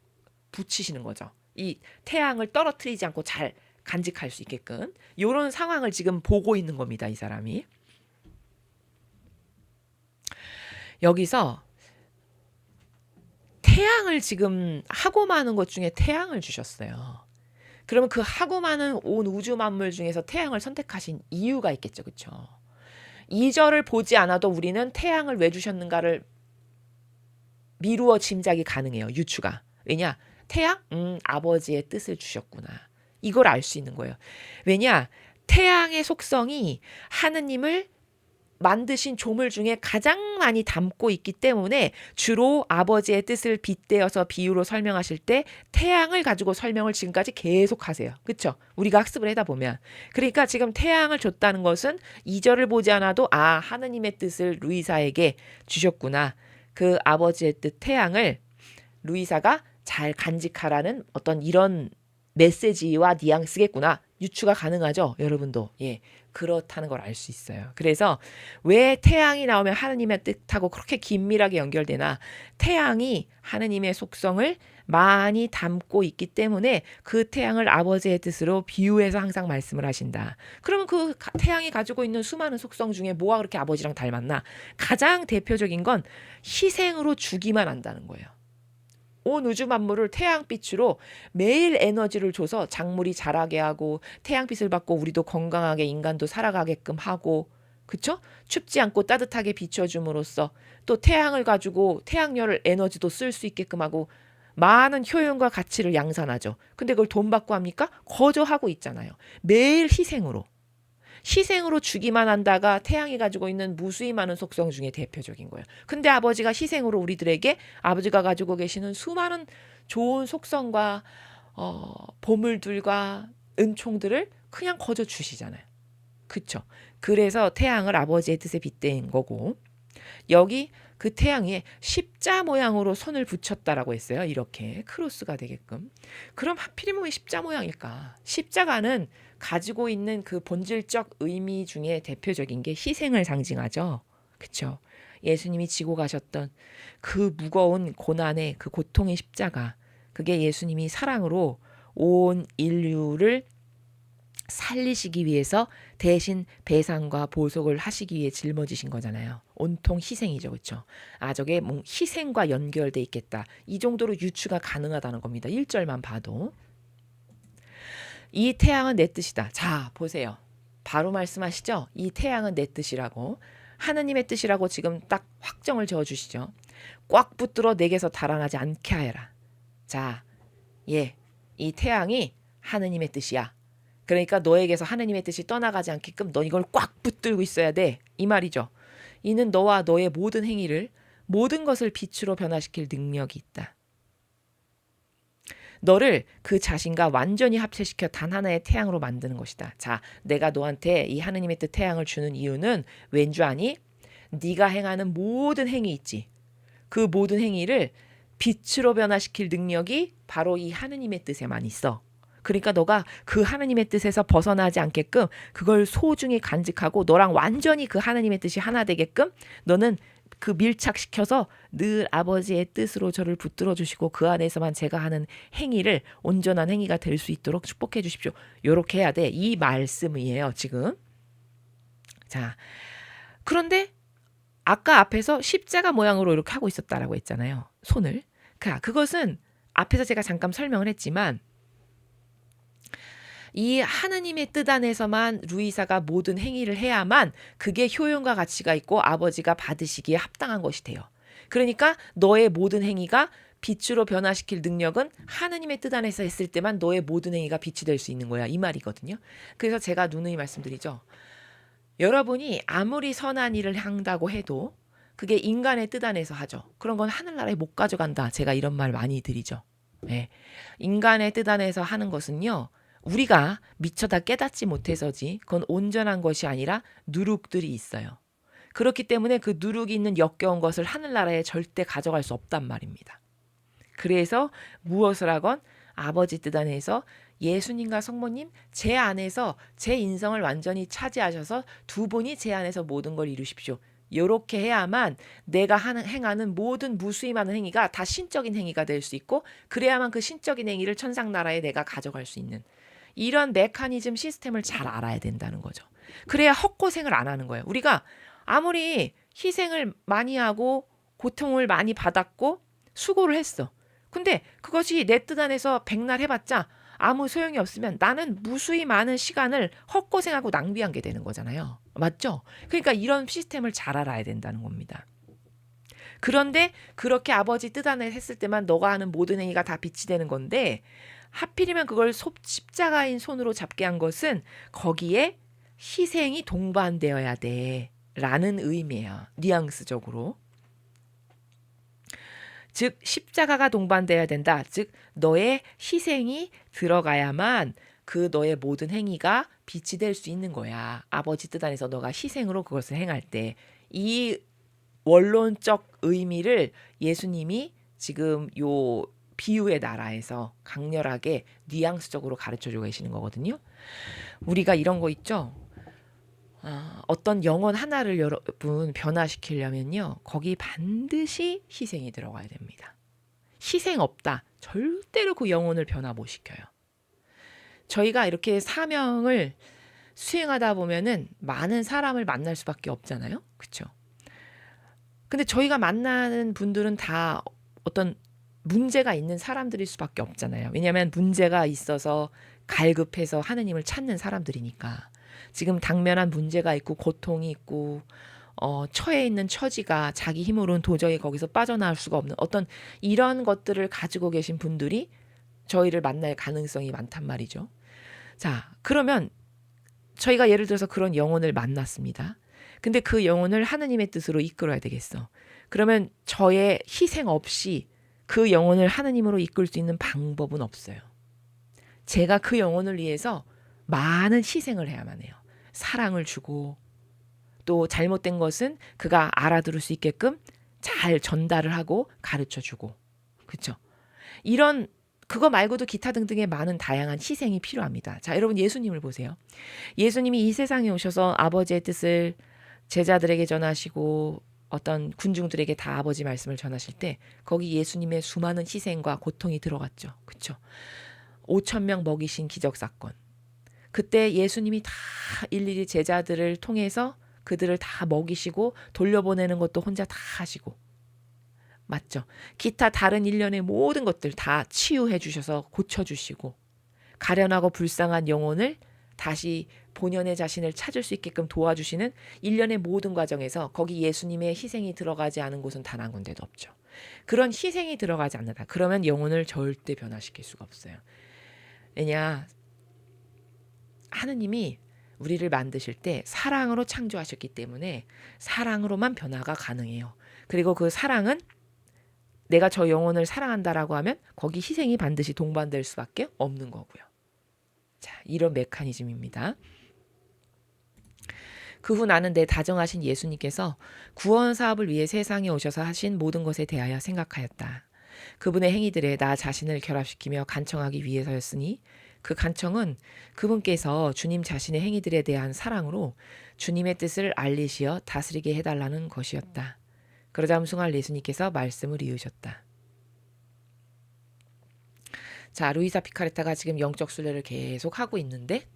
Speaker 1: 붙이시는 거죠. 이 태양을 떨어뜨리지 않고 잘 간직할 수 있게끔 이런 상황을 지금 보고 있는 겁니다. 이 사람이. 여기서 태양을 지금 하고 많은 것 중에 태양을 주셨어요. 그러면 그 하고 많은 온 우주 만물 중에서 태양을 선택하신 이유가 있겠죠. 그렇죠? 2절을 보지 않아도 우리는 태양을 왜 주셨는가를 미루어 짐작이 가능해요. 유추가. 왜냐? 태양? 아버지의 뜻을 주셨구나. 이걸 알 수 있는 거예요. 왜냐? 태양의 속성이 하느님을 만드신 조물 중에 가장 많이 담고 있기 때문에 주로 아버지의 뜻을 빗대어서 비유로 설명하실 때 태양을 가지고 설명을 지금까지 계속 하세요. 그렇죠? 우리가 학습을 하다 보면. 그러니까 지금 태양을 줬다는 것은 2절을 보지 않아도 하느님의 뜻을 루이사에게 주셨구나. 그 아버지의 뜻 태양을 루이사가 잘 간직하라는 어떤 이런 메시지와 뉘앙스겠구나. 유추가 가능하죠. 여러분도. 예, 그렇다는 걸 알 수 있어요. 그래서 왜 태양이 나오면 하느님의 뜻하고 그렇게 긴밀하게 연결되나? 태양이 하느님의 속성을 많이 담고 있기 때문에 그 태양을 아버지의 뜻으로 비유해서 항상 말씀을 하신다. 그러면 그 태양이 가지고 있는 수많은 속성 중에 뭐가 그렇게 아버지랑 닮았나? 가장 대표적인 건 희생으로 주기만 한다는 거예요. 온 우주 만물을 태양빛으로 매일 에너지를 줘서 작물이 자라게 하고 태양빛을 받고 우리도 건강하게 인간도 살아가게끔 하고, 그쵸? 춥지 않고 따뜻하게 비춰줌으로써 또 태양을 가지고 태양열을 에너지도 쓸 수 있게끔 하고 많은 효용과 가치를 양산하죠. 근데 그걸 돈 받고 합니까? 거저하고 있잖아요. 매일 희생으로 주기만 한다가 태양이 가지고 있는 무수히 많은 속성 중에 대표적인 거예요. 근데 아버지가 희생으로 우리들에게 아버지가 가지고 계시는 수많은 좋은 속성과 보물들과 은총들을 그냥 거저 주시잖아요. 그쵸? 그래서 태양을 아버지의 뜻에 빗댄 거고, 여기 그 태양 위에 십자 모양으로 손을 붙였다라고 했어요. 이렇게 크로스가 되게끔. 그럼 하필이면 왜 십자 모양일까? 십자가는 가지고 있는 그 본질적 의미 중에 대표적인 게 희생을 상징하죠. 그렇죠? 예수님이 지고 가셨던 그 무거운 고난의 그 고통의 십자가, 그게 예수님이 사랑으로 온 인류를 살리시기 위해서 대신 배상과 보속을 하시기 위해 짊어지신 거잖아요. 온통 희생이죠. 그렇죠? 저게 뭐 희생과 연결돼 있겠다. 이 정도로 유추가 가능하다는 겁니다. 1절만 봐도. 이 태양은 내 뜻이다. 자, 보세요. 바로 말씀하시죠. 이 태양은 내 뜻이라고. 하느님의 뜻이라고 지금 딱 확정을 지어주시죠. 꽉 붙들어 내게서 달아나지 않게 하여라. 자, 이 태양이 하느님의 뜻이야. 그러니까 너에게서 하느님의 뜻이 떠나가지 않게끔 너 이걸 꽉 붙들고 있어야 돼. 이 말이죠. 이는 너와 너의 모든 행위를, 모든 것을 빛으로 변화시킬 능력이 있다. 너를 그 자신과 완전히 합체시켜 단 하나의 태양으로 만드는 것이다. 자, 내가 너한테 이 하느님의 뜻 태양을 주는 이유는 왠 줄 아니? 네가 행하는 모든 행위 있지. 그 모든 행위를 빛으로 변화시킬 능력이 바로 이 하느님의 뜻에만 있어. 그러니까 너가 그 하느님의 뜻에서 벗어나지 않게끔 그걸 소중히 간직하고 너랑 완전히 그 하느님의 뜻이 하나 되게끔 너는 그 밀착시켜서 늘 아버지의 뜻으로 저를 붙들어 주시고 그 안에서만 제가 하는 행위를 온전한 행위가 될 수 있도록 축복해 주십시오. 요렇게 해야 돼. 이 말씀이에요, 지금. 자, 그런데 아까 앞에서 십자가 모양으로 이렇게 하고 있었다라고 했잖아요. 손을. 그것은 앞에서 제가 잠깐 설명을 했지만 이 하느님의 뜻 안에서만 루이사가 모든 행위를 해야만 그게 효용과 가치가 있고 아버지가 받으시기에 합당한 것이 돼요. 그러니까 너의 모든 행위가 빛으로 변화시킬 능력은 하느님의 뜻 안에서 했을 때만 너의 모든 행위가 빛이 될 수 있는 거야. 이 말이거든요. 그래서 제가 누누이 말씀드리죠. 여러분이 아무리 선한 일을 한다고 해도 그게 인간의 뜻 안에서 하죠. 그런 건 하늘나라에 못 가져간다. 제가 이런 말 많이 드리죠. 네. 인간의 뜻 안에서 하는 것은요. 우리가 미처 다 깨닫지 못해서지 그건 온전한 것이 아니라 누룩들이 있어요. 그렇기 때문에 그 누룩이 있는 역겨운 것을 하늘나라에 절대 가져갈 수 없단 말입니다. 그래서 무엇을 하건 아버지 뜻 안에서 예수님과 성모님 제 안에서 제 인성을 완전히 차지하셔서 두 분이 제 안에서 모든 걸 이루십시오. 이렇게 해야만 내가 행하는 모든 무수히 많은 행위가 다 신적인 행위가 될 수 있고 그래야만 그 신적인 행위를 천상나라에 내가 가져갈 수 있는 이런 메커니즘 시스템을 잘 알아야 된다는 거죠. 그래야 헛고생을 안 하는 거예요. 우리가 아무리 희생을 많이 하고 고통을 많이 받았고 수고를 했어. 근데 그것이 내 뜻 안에서 백날 해봤자 아무 소용이 없으면 나는 무수히 많은 시간을 헛고생하고 낭비한 게 되는 거잖아요. 맞죠? 그러니까 이런 시스템을 잘 알아야 된다는 겁니다. 그런데 그렇게 아버지 뜻 안에 했을 때만 너가 하는 모든 행위가 다 빛이 되는 건데 하필이면 그걸 십자가인 손으로 잡게 한 것은 거기에 희생이 동반되어야 돼 라는 의미예요. 뉘앙스적으로. 즉 십자가가 동반돼야 된다. 즉 너의 희생이 들어가야만 그 너의 모든 행위가 빛이 될 수 있는 거야. 아버지 뜻 안에서 너가 희생으로 그것을 행할 때. 이 원론적 의미를 예수님이 지금 요 비유의 나라에서 강렬하게 뉘앙스적으로 가르쳐주고 계시는 거거든요. 우리가 이런 거 있죠. 어떤 영혼 하나를 여러분 변화시키려면요. 거기 반드시 희생이 들어가야 됩니다. 희생 없다. 절대로 그 영혼을 변화 못 시켜요. 저희가 이렇게 사명을 수행하다 보면은 많은 사람을 만날 수밖에 없잖아요. 그렇죠? 근데 저희가 만나는 분들은 다 어떤 문제가 있는 사람들일 수밖에 없잖아요. 왜냐하면 문제가 있어서 갈급해서 하느님을 찾는 사람들이니까. 지금 당면한 문제가 있고 고통이 있고 처해 있는 처지가 자기 힘으로는 도저히 거기서 빠져나올 수가 없는 어떤 이런 것들을 가지고 계신 분들이 저희를 만날 가능성이 많단 말이죠. 자, 그러면 저희가 예를 들어서 그런 영혼을 만났습니다. 근데 그 영혼을 하느님의 뜻으로 이끌어야 되겠어. 그러면 저의 희생 없이 그 영혼을 하느님으로 이끌 수 있는 방법은 없어요. 제가 그 영혼을 위해서 많은 희생을 해야만 해요. 사랑을 주고 또 잘못된 것은 그가 알아들을 수 있게끔 잘 전달을 하고 가르쳐주고 그렇죠? 이런 그거 말고도 기타 등등의 많은 다양한 희생이 필요합니다. 자, 여러분 예수님을 보세요. 예수님이 이 세상에 오셔서 아버지의 뜻을 제자들에게 전하시고 어떤 군중들에게 다 아버지 말씀을 전하실 때 거기 예수님의 수많은 희생과 고통이 들어갔죠. 그렇죠? 5,000명 먹이신 기적사건. 그때 예수님이 다 일일이 제자들을 통해서 그들을 다 먹이시고 돌려보내는 것도 혼자 다 하시고 맞죠? 기타 다른 일련의 모든 것들 다 치유해 주셔서 고쳐주시고 가련하고 불쌍한 영혼을 다시 본연의 자신을 찾을 수 있게끔 도와주시는 일련의 모든 과정에서 거기 예수님의 희생이 들어가지 않은 곳은 단 한 군데도 없죠. 그런 희생이 들어가지 않는다. 그러면 영혼을 절대 변화시킬 수가 없어요. 왜냐? 하느님이 우리를 만드실 때 사랑으로 창조하셨기 때문에 사랑으로만 변화가 가능해요. 그리고 그 사랑은 내가 저 영혼을 사랑한다라고 하면 거기 희생이 반드시 동반될 수밖에 없는 거고요. 자, 이런 메커니즘입니다. 그 후 나는 내 다정하신 예수님께서 구원 사업을 위해 세상에 오셔서 하신 모든 것에 대하여 생각하였다. 그분의 행위들에 나 자신을 결합시키며 간청하기 위해서였으니 그 간청은 그분께서 주님 자신의 행위들에 대한 사랑으로 주님의 뜻을 알리시어 다스리게 해달라는 것이었다. 그러자 음숭할 예수님께서 말씀을 이으셨다. 자, 루이사 피카레타가 지금 영적 순례를 계속 하고 있는데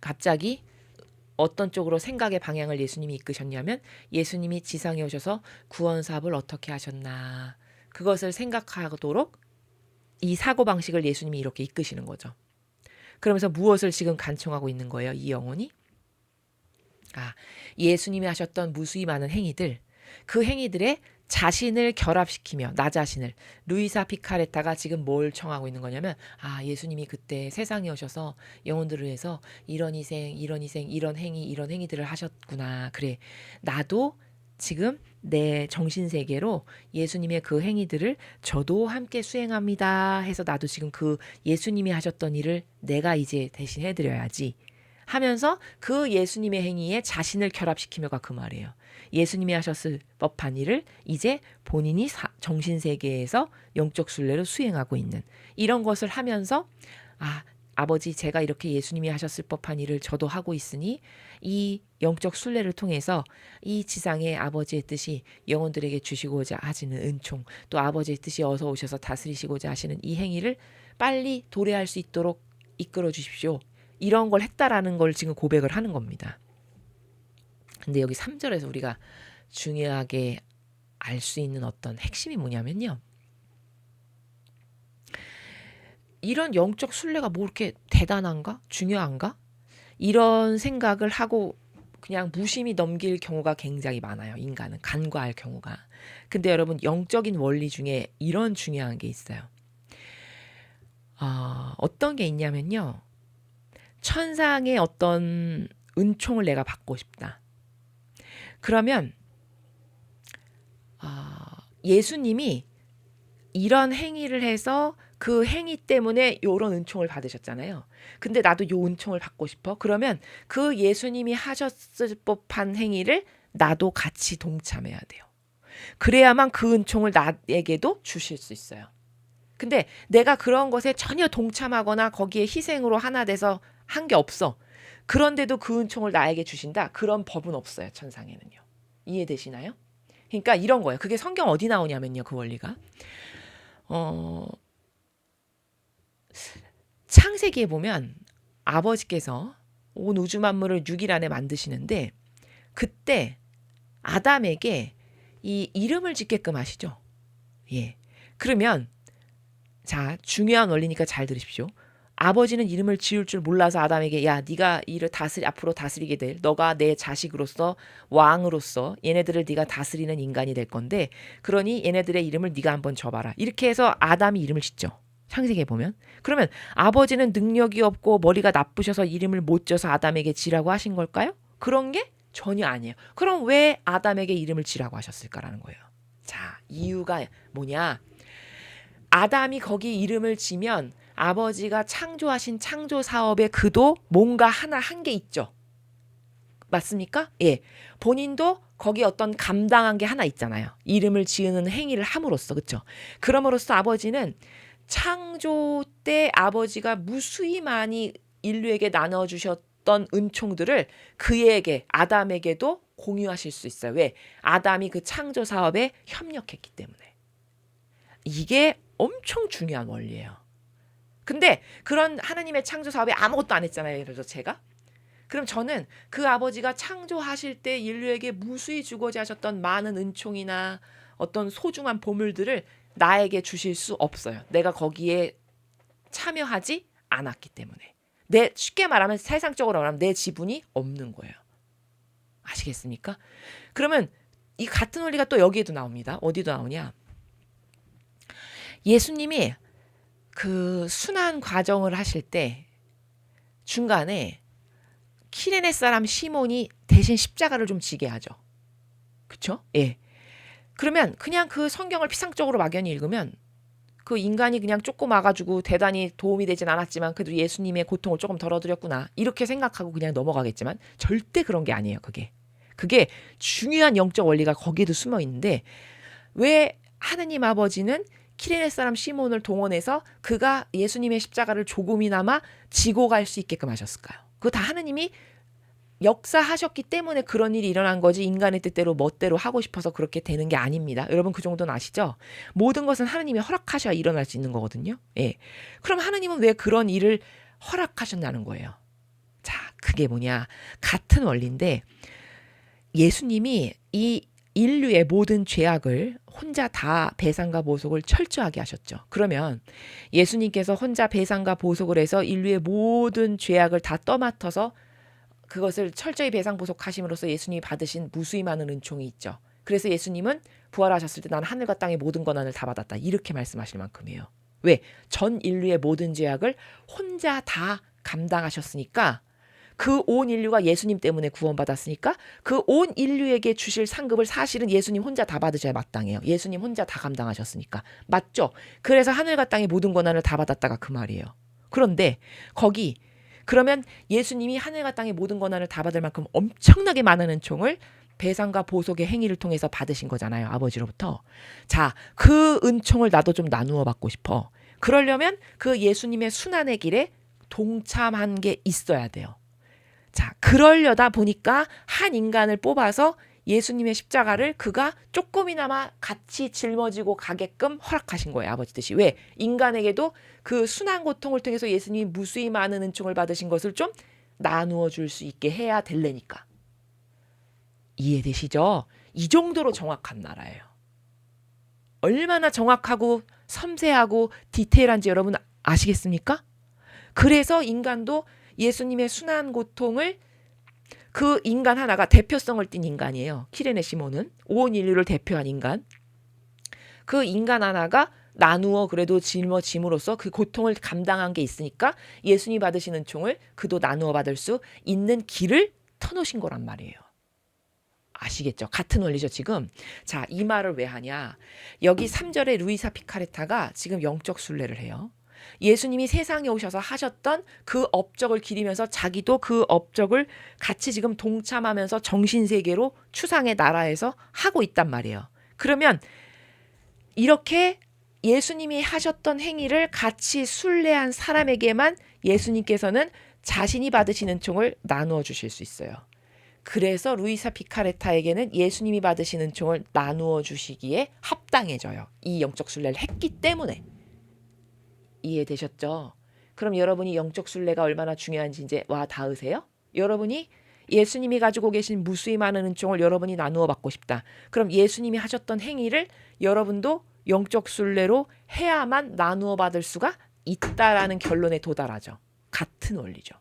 Speaker 1: 갑자기 어떤 쪽으로 생각의 방향을 예수님이 이끄셨냐면 예수님이 지상에 오셔서 구원 사업을 어떻게 하셨나 그것을 생각하도록 이 사고방식을 예수님이 이렇게 이끄시는 거죠. 그러면서 무엇을 지금 간청하고 있는 거예요? 이 영혼이? 예수님이 하셨던 무수히 많은 행위들 그 행위들에 자신을 결합시키며 나 자신을 루이사 피카레타가 지금 뭘 청하고 있는 거냐면 예수님이 그때 세상에 오셔서 영혼들을 위해서 이런 희생 이런 행위 이런 행위들을 하셨구나. 그래 나도 지금 내 정신세계로 예수님의 그 행위들을 저도 함께 수행합니다 해서 나도 지금 그 예수님이 하셨던 일을 내가 이제 대신 해드려야지 하면서 그 예수님의 행위에 자신을 결합시키며가 그 말이에요. 예수님이 하셨을 법한 일을 이제 본인이 정신세계에서 영적 순례로 수행하고 있는 이런 것을 하면서 아버지 제가 이렇게 예수님이 하셨을 법한 일을 저도 하고 있으니 이 영적 순례를 통해서 이 지상의 아버지의 뜻이 영혼들에게 주시고자 하시는 은총 또 아버지의 뜻이 어서 오셔서 다스리시고자 하시는 이 행위를 빨리 도래할 수 있도록 이끌어 주십시오. 이런 걸 했다라는 걸 지금 고백을 하는 겁니다. 근데 여기 3절에서 우리가 중요하게 알 수 있는 어떤 핵심이 뭐냐면요. 이런 영적 순례가 뭐 이렇게 대단한가? 중요한가? 이런 생각을 하고 그냥 무심히 넘길 경우가 굉장히 많아요. 인간은 간과할 경우가. 근데 여러분 영적인 원리 중에 이런 중요한 게 있어요. 어떤 게 있냐면요. 천상의 어떤 은총을 내가 받고 싶다. 그러면 예수님이 이런 행위를 해서 그 행위 때문에 이런 은총을 받으셨잖아요. 근데 나도 이 은총을 받고 싶어. 그러면 그 예수님이 하셨을 법한 행위를 나도 같이 동참해야 돼요. 그래야만 그 은총을 나에게도 주실 수 있어요. 근데 내가 그런 것에 전혀 동참하거나 거기에 희생으로 하나 돼서 한 게 없어. 그런데도 그 은총을 나에게 주신다. 그런 법은 없어요. 천상에는요. 이해되시나요? 그러니까 이런 거예요. 그게 성경 어디 나오냐면요. 그 원리가. 창세기에 보면 아버지께서 온 우주 만물을 6일 안에 만드시는데 그때 아담에게 이 이름을 짓게끔 하시죠. 예. 그러면 자, 중요한 원리니까 잘 들으십시오. 아버지는 이름을 지을 줄 몰라서 아담에게 네가 이를 앞으로 다스리게 될 너가 내 자식으로서 왕으로서 얘네들을 네가 다스리는 인간이 될 건데 그러니 얘네들의 이름을 네가 한번 줘봐라. 이렇게 해서 아담이 이름을 짓죠. 창세기에 보면. 그러면 아버지는 능력이 없고 머리가 나쁘셔서 이름을 못 줘서 아담에게 지라고 하신 걸까요? 그런 게 전혀 아니에요. 그럼 왜 아담에게 이름을 지라고 하셨을까라는 거예요. 자, 이유가 뭐냐? 아담이 거기 이름을 지면 아버지가 창조하신 창조 사업에 그도 뭔가 하나 한 게 있죠. 맞습니까? 예. 본인도 거기 어떤 감당한 게 하나 있잖아요. 이름을 지으는 행위를 함으로써. 그렇죠? 그럼으로써 아버지는 창조 때 아버지가 무수히 많이 인류에게 나눠주셨던 은총들을 그에게 아담에게도 공유하실 수 있어요. 왜? 아담이 그 창조 사업에 협력했기 때문에. 이게 엄청 중요한 원리예요. 근데 그런 하나님의 창조 사업에 아무것도 안 했잖아요. 예를 들어서 제가. 그럼 저는 그 아버지가 창조하실 때 인류에게 무수히 주고자 하셨던 많은 은총이나 어떤 소중한 보물들을 나에게 주실 수 없어요. 내가 거기에 참여하지 않았기 때문에. 쉽게 말하면 세상적으로 말하면 내 지분이 없는 거예요. 아시겠습니까? 그러면 이 같은 원리가 또 여기에도 나옵니다. 어디도 나오냐? 예수님이 그 순환 과정을 하실 때 중간에 키레네 사람 시몬이 대신 십자가를 좀 지게 하죠. 그렇죠? 예. 그러면 그냥 그 성경을 피상적으로 막연히 읽으면 그 인간이 그냥 조그마가지고 대단히 도움이 되진 않았지만 그래도 예수님의 고통을 조금 덜어드렸구나 이렇게 생각하고 그냥 넘어가겠지만 절대 그런 게 아니에요. 그게 중요한 영적 원리가 거기에도 숨어 있는데 왜 하느님 아버지는 키레네 사람 시몬을 동원해서 그가 예수님의 십자가를 조금이나마 지고 갈 수 있게끔 하셨을까요? 그거 다 하느님이 역사하셨기 때문에 그런 일이 일어난 거지 인간의 뜻대로 멋대로 하고 싶어서 그렇게 되는 게 아닙니다. 여러분 그 정도는 아시죠? 모든 것은 하느님이 허락하셔야 일어날 수 있는 거거든요. 예. 그럼 하느님은 왜 그런 일을 허락하셨다는 거예요? 자, 그게 뭐냐? 같은 원리인데 예수님이 이 인류의 모든 죄악을 혼자 다 배상과 보속을 철저하게 하셨죠. 그러면 예수님께서 혼자 배상과 보속을 해서 인류의 모든 죄악을 다 떠맡아서 그것을 철저히 배상 보속하심으로써 예수님이 받으신 무수히 많은 은총이 있죠. 그래서 예수님은 부활하셨을 때 나는 하늘과 땅의 모든 권한을 다 받았다. 이렇게 말씀하실 만큼이에요. 왜? 전 인류의 모든 죄악을 혼자 다 감당하셨으니까, 그 온 인류가 예수님 때문에 구원받았으니까 그 온 인류에게 주실 상급을 사실은 예수님 혼자 다 받으셔야 마땅해요. 예수님 혼자 다 감당하셨으니까. 맞죠? 그래서 하늘과 땅의 모든 권한을 다 받았다가 그 말이에요. 그런데 거기 그러면 예수님이 하늘과 땅의 모든 권한을 다 받을 만큼 엄청나게 많은 은총을 배상과 보속의 행위를 통해서 받으신 거잖아요. 아버지로부터. 자, 그 은총을 나도 좀 나누어 받고 싶어. 그러려면 그 예수님의 순환의 길에 동참한 게 있어야 돼요. 자, 그러려다 보니까 한 인간을 뽑아서 예수님의 십자가를 그가 조금이나마 같이 짊어지고 가게끔 허락하신 거예요. 아버지 뜻이. 왜? 인간에게도 그 순환 고통을 통해서 예수님이 무수히 많은 은총을 받으신 것을 좀 나누어 줄 수 있게 해야 될래니까. 이해되시죠? 이 정도로 정확한 나라예요. 얼마나 정확하고 섬세하고 디테일한지 여러분 아시겠습니까? 그래서 인간도 예수님의 순환 고통을 그 인간 하나가 대표성을 띤 인간이에요. 키레네 시몬은 온 인류를 대표한 인간. 그 인간 하나가 나누어 그래도 짊으로써 그 고통을 감당한 게 있으니까 예수님이 받으신 은총을 그도 나누어 받을 수 있는 길을 터놓으신 거란 말이에요. 아시겠죠? 같은 원리죠 지금. 자, 이 말을 왜 하냐. 여기 3절에 루이사 피카레타가 지금 영적 순례를 해요. 예수님이 세상에 오셔서 하셨던 그 업적을 기리면서 자기도 그 업적을 같이 지금 동참하면서 정신세계로 추상의 나라에서 하고 있단 말이에요. 그러면 이렇게 예수님이 하셨던 행위를 같이 순례한 사람에게만 예수님께서는 자신이 받으신 은총을 나누어 주실 수 있어요. 그래서 루이사 피카레타에게는 예수님이 받으신 은총을 나누어 주시기에 합당해져요. 이 영적 순례를 했기 때문에. 이해되셨죠? 그럼 여러분이 영적 순례가 얼마나 중요한지 이제 와 닿으세요? 여러분이 예수님이 가지고 계신 무수히 많은 은총을 여러분이 나누어 받고 싶다. 그럼 예수님이 하셨던 행위를 여러분도 영적 순례로 해야만 나누어 받을 수가 있다라는 결론에 도달하죠. 같은 원리죠.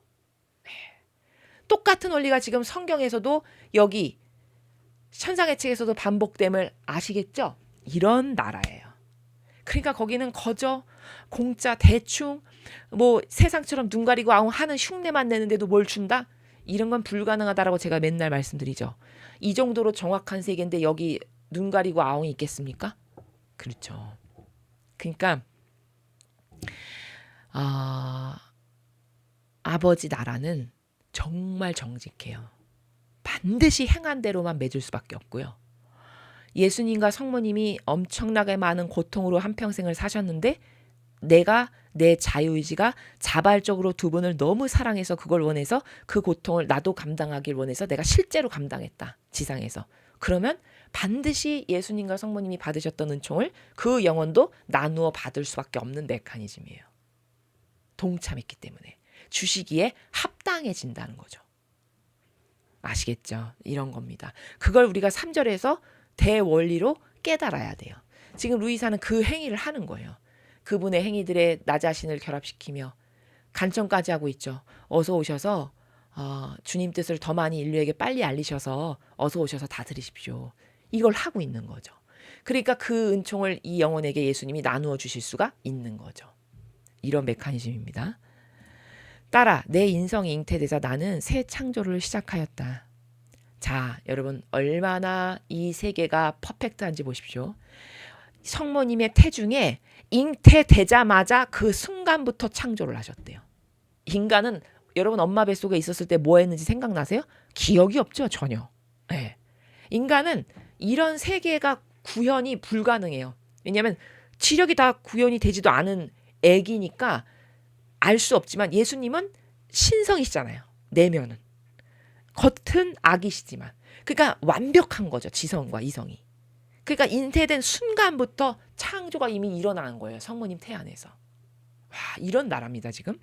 Speaker 1: 똑같은 원리가 지금 성경에서도 여기 천상의 책에서도 반복됨을 아시겠죠? 이런 나라예요. 그러니까 거기는 거저 공짜 대충 뭐 세상처럼 눈 가리고 아웅 하는 흉내만 내는데도 뭘 준다? 이런 건 불가능하다라고 제가 맨날 말씀드리죠. 이 정도로 정확한 세계인데 여기 눈 가리고 아웅이 있겠습니까? 그렇죠. 그러니까 아버지 나라는 정말 정직해요. 반드시 행한 대로만 맺을 수밖에 없고요. 예수님과 성모님이 엄청나게 많은 고통으로 한평생을 사셨는데 내가 내 자유의지가 자발적으로 두 분을 너무 사랑해서 그걸 원해서 그 고통을 나도 감당하길 원해서 내가 실제로 감당했다. 지상에서. 그러면 반드시 예수님과 성모님이 받으셨던 은총을 그 영혼도 나누어 받을 수밖에 없는 메커니즘이에요. 동참했기 때문에. 주시기에 합당해진다는 거죠. 아시겠죠? 이런 겁니다. 그걸 우리가 3절에서 대원리로 깨달아야 돼요. 지금 루이사는 그 행위를 하는 거예요. 그분의 행위들에 나 자신을 결합시키며 간청까지 하고 있죠. 어서 오셔서 주님 뜻을 더 많이 인류에게 빨리 알리셔서 어서 오셔서 다 들으십시오. 이걸 하고 있는 거죠. 그러니까 그 은총을 이 영혼에게 예수님이 나누어 주실 수가 있는 거죠. 이런 메커니즘입니다. 따라 내 인성이 잉태되자 나는 새 창조를 시작하였다. 자, 여러분 얼마나 이 세계가 퍼펙트한지 보십시오. 성모님의 태중에 잉태되자마자 그 순간부터 창조를 하셨대요. 인간은 여러분 엄마 뱃속에 있었을 때 뭐 했는지 생각나세요? 기억이 없죠, 전혀. 네. 인간은 이런 세계가 구현이 불가능해요. 왜냐하면 치력이 다 구현이 되지도 않은 애기니까 알 수 없지만 예수님은 신성이시잖아요. 내면은. 겉은 악이시지만. 그러니까 완벽한 거죠. 지성과 이성이. 그러니까 잉태된 순간부터 창조가 이미 일어나는 거예요. 성모님 태 안에서. 와, 이런 나라입니다. 지금.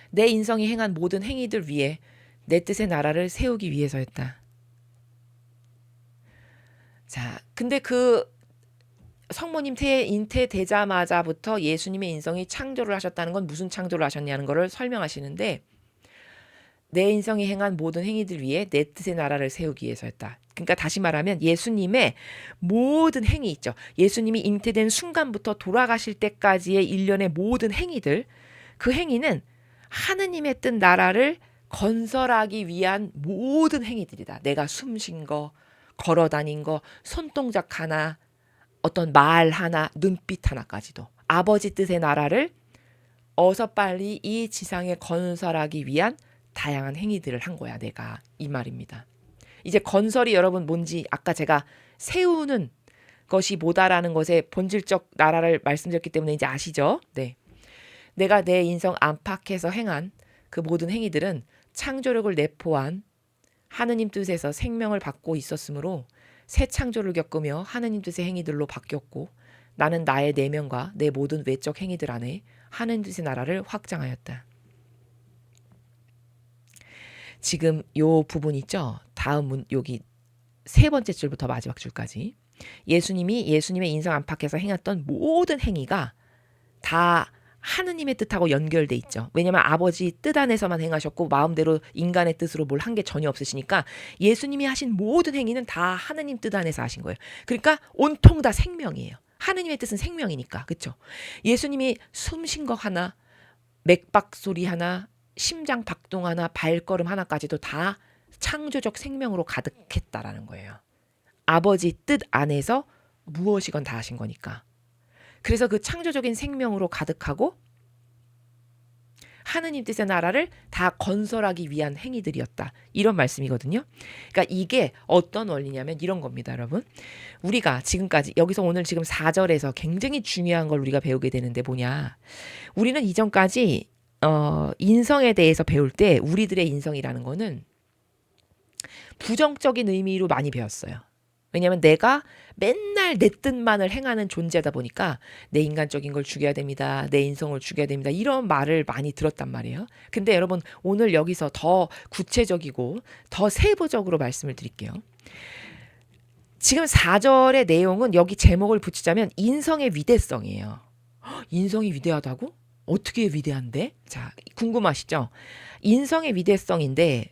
Speaker 1: 내 인성이 행한 모든 행위들 위에 내 뜻의 나라를 세우기 위해서였다. 자, 근데 그 성모님 태에 잉태되자마자부터 예수님의 인성이 창조를 하셨다는 건 무슨 창조를 하셨냐는 거를 설명하시는데 내 인성이 행한 모든 행위들 위해 내 뜻의 나라를 세우기 위해서였다. 그러니까 다시 말하면 예수님의 모든 행위 있죠. 예수님이 잉태된 순간부터 돌아가실 때까지의 일련의 모든 행위들, 그 행위는 하느님의 뜻 나라를 건설하기 위한 모든 행위들이다. 내가 숨쉰 거, 걸어 다닌 거, 손동작 하나, 어떤 말 하나, 눈빛 하나까지도 아버지 뜻의 나라를 어서 빨리 이 지상에 건설하기 위한 다양한 행위들을 한 거야, 내가. 이 말입니다. 이제 건설이 여러분 뭔지 아까 제가 세우는 것이 뭐다라는 것의 본질적 나라를 말씀드렸기 때문에 이제 아시죠? 네. 내가 내 인성 안팎에서 행한 그 모든 행위들은 창조력을 내포한 하느님 뜻에서 생명을 받고 있었으므로 새 창조를 겪으며 하느님 뜻의 행위들로 바뀌었고 나는 나의 내면과 내 모든 외적 행위들 안에 하느님 뜻의 나라를 확장하였다. 지금 요 부분 있죠? 다음 여기 세 번째 줄부터 마지막 줄까지 예수님이 예수님의 인성 안팎에서 행했던 모든 행위가 다 하느님의 뜻하고 연결돼 있죠. 왜냐하면 아버지 뜻 안에서만 행하셨고 마음대로 인간의 뜻으로 뭘 한 게 전혀 없으시니까 예수님이 하신 모든 행위는 다 하느님 뜻 안에서 하신 거예요. 그러니까 온통 다 생명이에요. 하느님의 뜻은 생명이니까. 그렇죠? 예수님이 숨쉰 거 하나, 맥박 소리 하나, 심장 박동 하나, 발걸음 하나까지도 다 창조적 생명으로 가득했다라는 거예요. 아버지 뜻 안에서 무엇이건 다 하신 거니까. 그래서 그 창조적인 생명으로 가득하고 하느님 뜻의 나라를 다 건설하기 위한 행위들이었다. 이런 말씀이거든요. 그러니까 이게 어떤 원리냐면 이런 겁니다, 여러분. 우리가 지금까지 여기서 오늘 지금 4절에서 굉장히 중요한 걸 우리가 배우게 되는데 뭐냐. 우리는 이전까지 인성에 대해서 배울 때 우리들의 인성이라는 거는 부정적인 의미로 많이 배웠어요. 왜냐하면 내가 맨날 내 뜻만을 행하는 존재다 보니까 내 인간적인 걸 죽여야 됩니다. 내 인성을 죽여야 됩니다. 이런 말을 많이 들었단 말이에요. 근데 여러분 오늘 여기서 더 구체적이고 더 세부적으로 말씀을 드릴게요. 지금 4절의 내용은 여기 제목을 붙이자면 인성의 위대성이에요. 인성이 위대하다고? 어떻게 위대한데? 자, 궁금하시죠? 인성의 위대성인데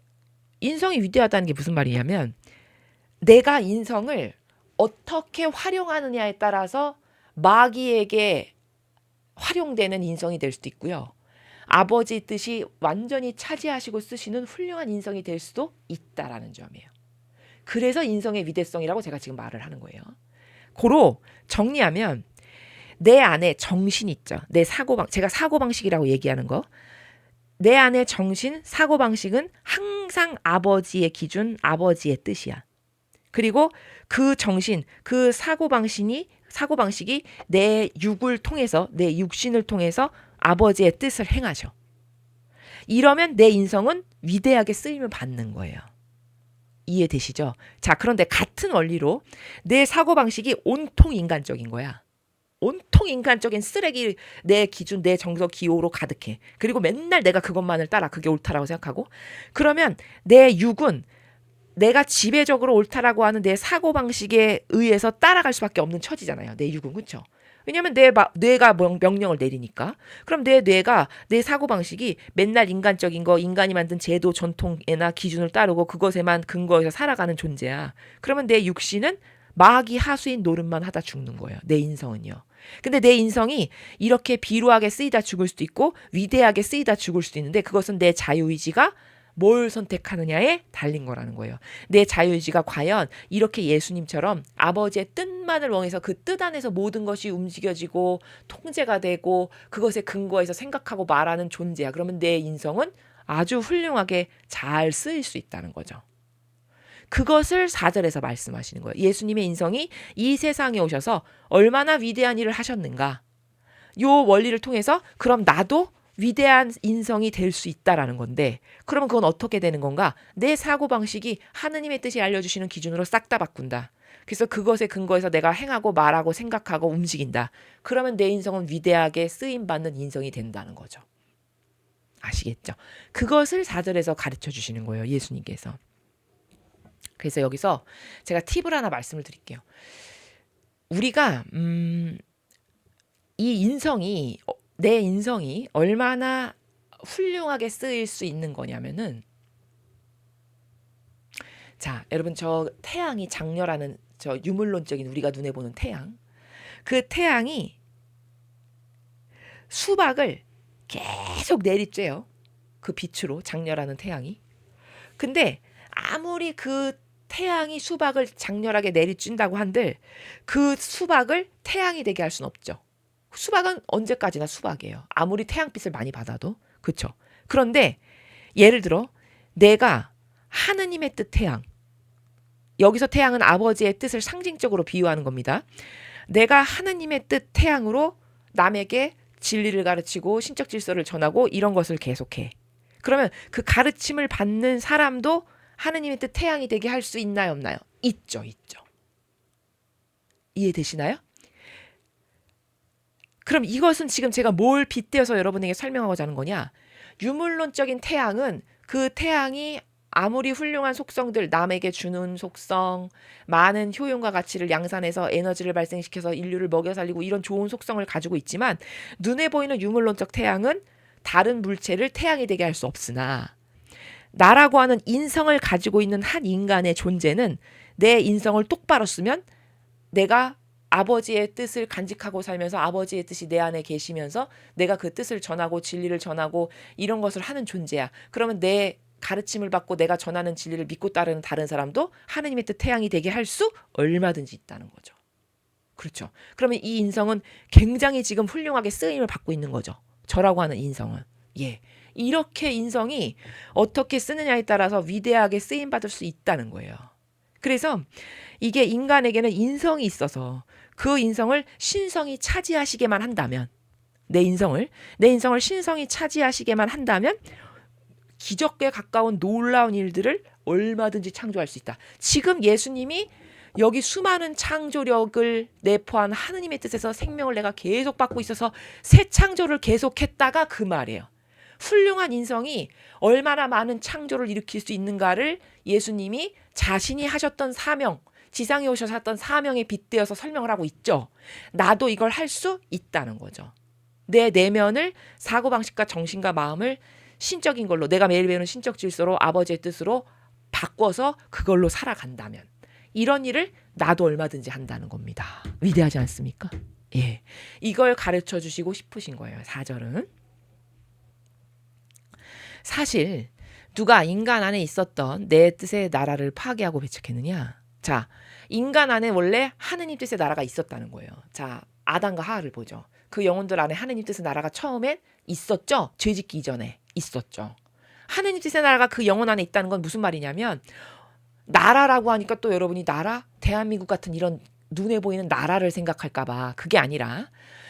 Speaker 1: 인성이 위대하다는 게 무슨 말이냐면 내가 인성을 어떻게 활용하느냐에 따라서 마귀에게 활용되는 인성이 될 수도 있고요. 아버지 뜻이 완전히 차지하시고 쓰시는 훌륭한 인성이 될 수도 있다라는 점이에요. 그래서 인성의 위대성이라고 제가 지금 말을 하는 거예요. 고로 정리하면 내 안에 정신 있죠. 내 제가 사고방식이라고 얘기하는 거. 내 안에 정신, 사고방식은 항상 아버지의 기준, 아버지의 뜻이야. 그리고 그 정신, 그 사고방식이 내 육을 통해서, 내 육신을 통해서 아버지의 뜻을 행하셔. 이러면 내 인성은 위대하게 쓰임을 받는 거예요. 이해되시죠? 자, 그런데 같은 원리로 내 사고방식이 온통 인간적인 거야. 온통 인간적인 쓰레기, 내 기준, 내 정석, 기호로 가득해. 그리고 맨날 내가 그것만을 따라 그게 옳다라고 생각하고 그러면 내 육은 내가 지배적으로 옳다라고 하는 내 사고방식에 의해서 따라갈 수밖에 없는 처지잖아요. 내 육은. 그렇죠? 왜냐하면 뇌가 명령을 내리니까. 그럼 내 뇌가 내 사고방식이 맨날 인간적인 거, 인간이 만든 제도, 전통이나 기준을 따르고 그것에만 근거해서 살아가는 존재야. 그러면 내 육신은 마귀 하수인 노릇만 하다 죽는 거예요. 내 인성은요. 근데 내 인성이 이렇게 비루하게 쓰이다 죽을 수도 있고 위대하게 쓰이다 죽을 수도 있는데 그것은 내 자유의지가 뭘 선택하느냐에 달린 거라는 거예요. 내 자유의지가 과연 이렇게 예수님처럼 아버지의 뜻만을 원해서 그 뜻 안에서 모든 것이 움직여지고 통제가 되고 그것에 근거해서 생각하고 말하는 존재야. 그러면 내 인성은 아주 훌륭하게 잘 쓰일 수 있다는 거죠. 그것을 4절에서 말씀하시는 거예요. 예수님의 인성이 이 세상에 오셔서 얼마나 위대한 일을 하셨는가. 요 원리를 통해서 그럼 나도 위대한 인성이 될 수 있다라는 건데 그러면 그건 어떻게 되는 건가? 내 사고방식이 하느님의 뜻이 알려주시는 기준으로 싹 다 바꾼다. 그래서 그것에 근거해서 내가 행하고 말하고 생각하고 움직인다. 그러면 내 인성은 위대하게 쓰임받는 인성이 된다는 거죠. 아시겠죠? 그것을 4절에서 가르쳐 주시는 거예요. 예수님께서. 그래서 여기서 제가 팁을 하나 말씀을 드릴게요. 우리가 이 인성이 내 인성이 얼마나 훌륭하게 쓰일 수 있는 거냐면은 자, 여러분 저 태양이 장렬하는 저 유물론적인 우리가 눈에 보는 태양. 그 태양이 수박을 계속 내리쬐요. 그 빛으로 장렬하는 태양이. 근데 아무리 그 태양이 수박을 장렬하게 내리쬐다고 한들 그 수박을 태양이 되게 할 수는 없죠. 수박은 언제까지나 수박이에요. 아무리 태양빛을 많이 받아도. 그렇죠. 그런데 예를 들어 내가 하느님의 뜻 태양. 여기서 태양은 아버지의 뜻을 상징적으로 비유하는 겁니다. 내가 하느님의 뜻 태양으로 남에게 진리를 가르치고 신적 질서를 전하고 이런 것을 계속해. 그러면 그 가르침을 받는 사람도 하느님의 뜻 태양이 되게 할 수 있나요, 없나요? 있죠, 있죠. 이해되시나요? 그럼 이것은 지금 제가 뭘 빗대어서 여러분에게 설명하고자 하는 거냐? 유물론적인 태양은 그 태양이 아무리 훌륭한 속성들, 남에게 주는 속성, 많은 효용과 가치를 양산해서 에너지를 발생시켜서 인류를 먹여 살리고 이런 좋은 속성을 가지고 있지만 눈에 보이는 유물론적 태양은 다른 물체를 태양이 되게 할 수 없으나 나라고 하는 인성을 가지고 있는 한 인간의 존재는 내 인성을 똑바로 쓰면 내가 아버지의 뜻을 간직하고 살면서 아버지의 뜻이 내 안에 계시면서 내가 그 뜻을 전하고 진리를 전하고 이런 것을 하는 존재야. 그러면 내 가르침을 받고 내가 전하는 진리를 믿고 따르는 다른 사람도 하느님의 뜻 태양이 되게 할 수 얼마든지 있다는 거죠. 그렇죠. 그러면 이 인성은 굉장히 지금 훌륭하게 쓰임을 받고 있는 거죠. 저라고 하는 인성은. 예. 이렇게 인성이 어떻게 쓰느냐에 따라서 위대하게 쓰임받을 수 있다는 거예요. 그래서 이게 인간에게는 인성이 있어서 그 인성을 신성이 차지하시게만 한다면 내 인성을 신성이 차지하시게만 한다면 기적에 가까운 놀라운 일들을 얼마든지 창조할 수 있다. 지금 예수님이 여기 수많은 창조력을 내포한 하느님의 뜻에서 생명을 내가 계속 받고 있어서 새 창조를 계속했다가 그 말이에요. 훌륭한 인성이 얼마나 많은 창조를 일으킬 수 있는가를 예수님이 자신이 하셨던 사명, 지상에 오셔서 했던 사명에 빗대어서 설명을 하고 있죠. 나도 이걸 할 수 있다는 거죠. 내 내면을 사고방식과 정신과 마음을 신적인 걸로 내가 매일 배우는 신적 질서로 아버지의 뜻으로 바꿔서 그걸로 살아간다면 이런 일을 나도 얼마든지 한다는 겁니다. 위대하지 않습니까? 예, 이걸 가르쳐 주시고 싶으신 거예요. 4절은. 사실 누가 인간 안에 있었던 내 뜻의 나라를 파괴하고 배척했느냐? 자, 인간 안에 원래 하느님 뜻의 나라가 있었다는 거예요. 자, 아담과 하와를 보죠. 그 영혼들 안에 하느님 뜻의 나라가 처음엔 있었죠. 죄 짓기 이전에 있었죠. 하느님 뜻의 나라가 그 영혼 안에 있다는 건 무슨 말이냐면 나라라고 하니까 또 여러분이 나라? 대한민국 같은 이런 눈에 보이는 나라를 생각할까 봐. 그게 아니라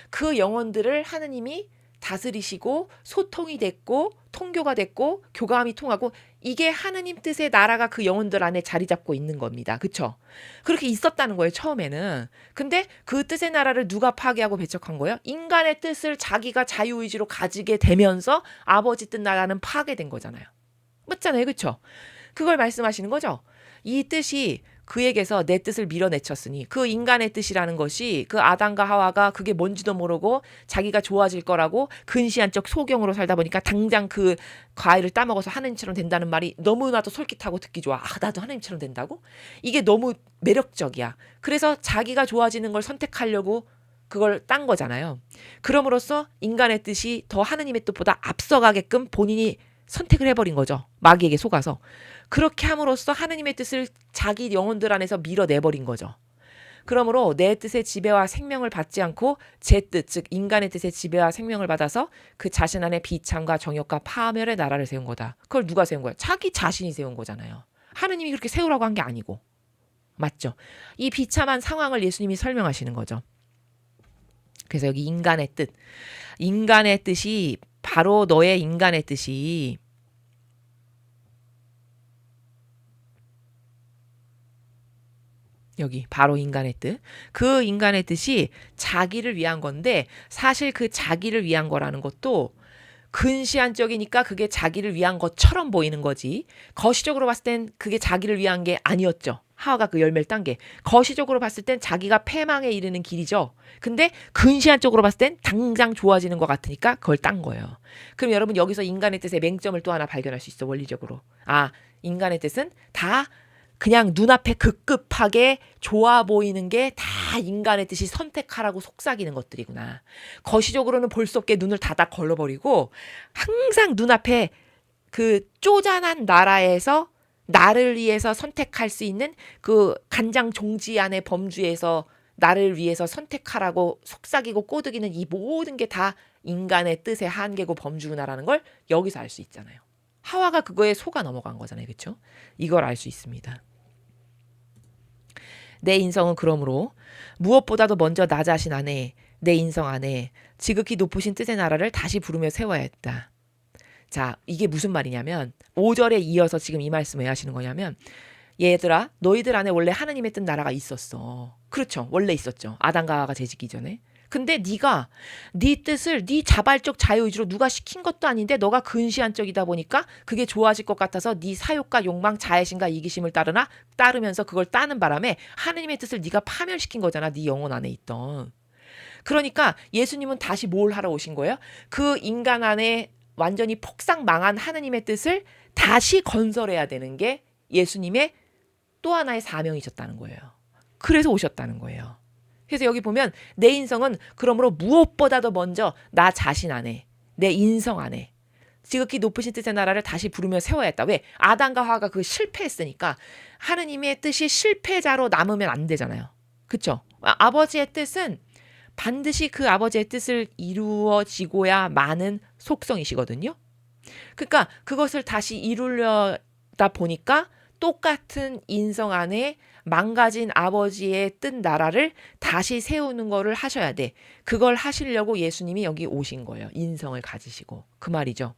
Speaker 1: 그 영혼들을 하느님이 다스리시고 소통이 됐고 통교가 됐고 교감이 통하고 이게 하느님 뜻의 나라가 그 영혼들 안에 자리 잡고 있는 겁니다. 그렇죠? 그렇게 있었다는 거예요. 처음에는. 근데 그 뜻의 나라를 누가 파괴하고 배척한 거예요? 인간의 뜻을 자기가 자유의지로 가지게 되면서 아버지 뜻 나라는 파괴된 거잖아요. 맞잖아요. 그렇죠? 그걸 말씀하시는 거죠. 이 뜻이 그에게서 내 뜻을 밀어내쳤으니 그 인간의 뜻이라는 것이 그 아담과 하와가 그게 뭔지도 모르고 자기가 좋아질 거라고 근시안적 소경으로 살다 보니까 당장 그 과일을 따먹어서 하느님처럼 된다는 말이 너무나도 솔깃하고 듣기 좋아. 아, 나도 하느님처럼 된다고? 이게 너무 매력적이야. 그래서 자기가 좋아지는 걸 선택하려고 그걸 딴 거잖아요. 그럼으로써 인간의 뜻이 더 하느님의 뜻보다 앞서가게끔 본인이 선택을 해버린 거죠. 마귀에게 속아서. 그렇게 함으로써 하느님의 뜻을 자기 영혼들 안에서 밀어내버린 거죠. 그러므로 내 뜻의 지배와 생명을 받지 않고 제 뜻, 즉 인간의 뜻의 지배와 생명을 받아서 그 자신 안에 비참과 정욕과 파멸의 나라를 세운 거다. 그걸 누가 세운 거야? 자기 자신이 세운 거잖아요. 하느님이 그렇게 세우라고 한 게 아니고. 맞죠? 이 비참한 상황을 예수님이 설명하시는 거죠. 그래서 여기 인간의 뜻이 바로 너의 인간의 뜻이 여기 바로 인간의 뜻. 그 인간의 뜻이 자기를 위한 건데 사실 그 자기를 위한 거라는 것도 근시안적이니까 그게 자기를 위한 것처럼 보이는 거지. 거시적으로 봤을 땐 그게 자기를 위한 게 아니었죠. 하와가 그 열매를 딴 게. 거시적으로 봤을 땐 자기가 패망에 이르는 길이죠. 근데 근시안적으로 봤을 땐 당장 좋아지는 것 같으니까 그걸 딴 거예요. 그럼 여러분 여기서 인간의 뜻의 맹점을 또 하나 발견할 수 있어. 원리적으로. 아, 인간의 뜻은 다 그냥 눈앞에 급급하게 좋아 보이는 게 다 인간의 뜻이 선택하라고 속삭이는 것들이구나. 거시적으로는 볼 수 없게 눈을 닫아 걸러버리고 항상 눈앞에 그 쪼잔한 나라에서 나를 위해서 선택할 수 있는 그 간장 종지 안의 범주에서 나를 위해서 선택하라고 속삭이고 꼬드기는 이 모든 게 다 인간의 뜻의 한계고 범주구나라는 걸 여기서 알 수 있잖아요. 하와가 그거에 속아 넘어간 거잖아요. 그렇죠? 이걸 알 수 있습니다. 내 인성은 그러므로 무엇보다도 먼저 나 자신 안에, 내 인성 안에 지극히 높으신 뜻의 나라를 다시 부르며 세워야 했다. 자, 이게 무슨 말이냐면 5절에 이어서 지금 이 말씀을 왜 하시는 거냐면 얘들아 너희들 안에 원래 하느님의 뜻 나라가 있었어. 그렇죠. 원래 있었죠. 아담과 하와가 죄짓기 전에. 근데 네가 네 뜻을 네 자발적 자유의지로 누가 시킨 것도 아닌데 너가 근시안적이다 보니까 그게 좋아질 것 같아서 네 사욕과 욕망, 자애심과 이기심을 따르면서 그걸 따는 바람에 하느님의 뜻을 네가 파멸시킨 거잖아. 네 영혼 안에 있던. 그러니까 예수님은 다시 뭘 하러 오신 거예요? 그 인간 안에 완전히 폭삭 망한 하느님의 뜻을 다시 건설해야 되는 게 예수님의 또 하나의 사명이셨다는 거예요. 그래서 오셨다는 거예요. 그래서 여기 보면 내 인성은 그러므로 무엇보다도 먼저 나 자신 안에, 내 인성 안에 지극히 높으신 뜻의 나라를 다시 부르며 세워야 했다. 왜? 아담과 하와가 그 실패했으니까 하느님의 뜻이 실패자로 남으면 안 되잖아요. 그렇죠? 아버지의 뜻은 반드시 그 아버지의 뜻을 이루어지고야 마는 속성이시거든요. 그러니까 그것을 다시 이루려다 보니까 똑같은 인성 안에 망가진 아버지의 뜻 나라를 다시 세우는 거를 하셔야 돼. 그걸 하시려고 예수님이 여기 오신 거예요. 인성을 가지시고. 그 말이죠.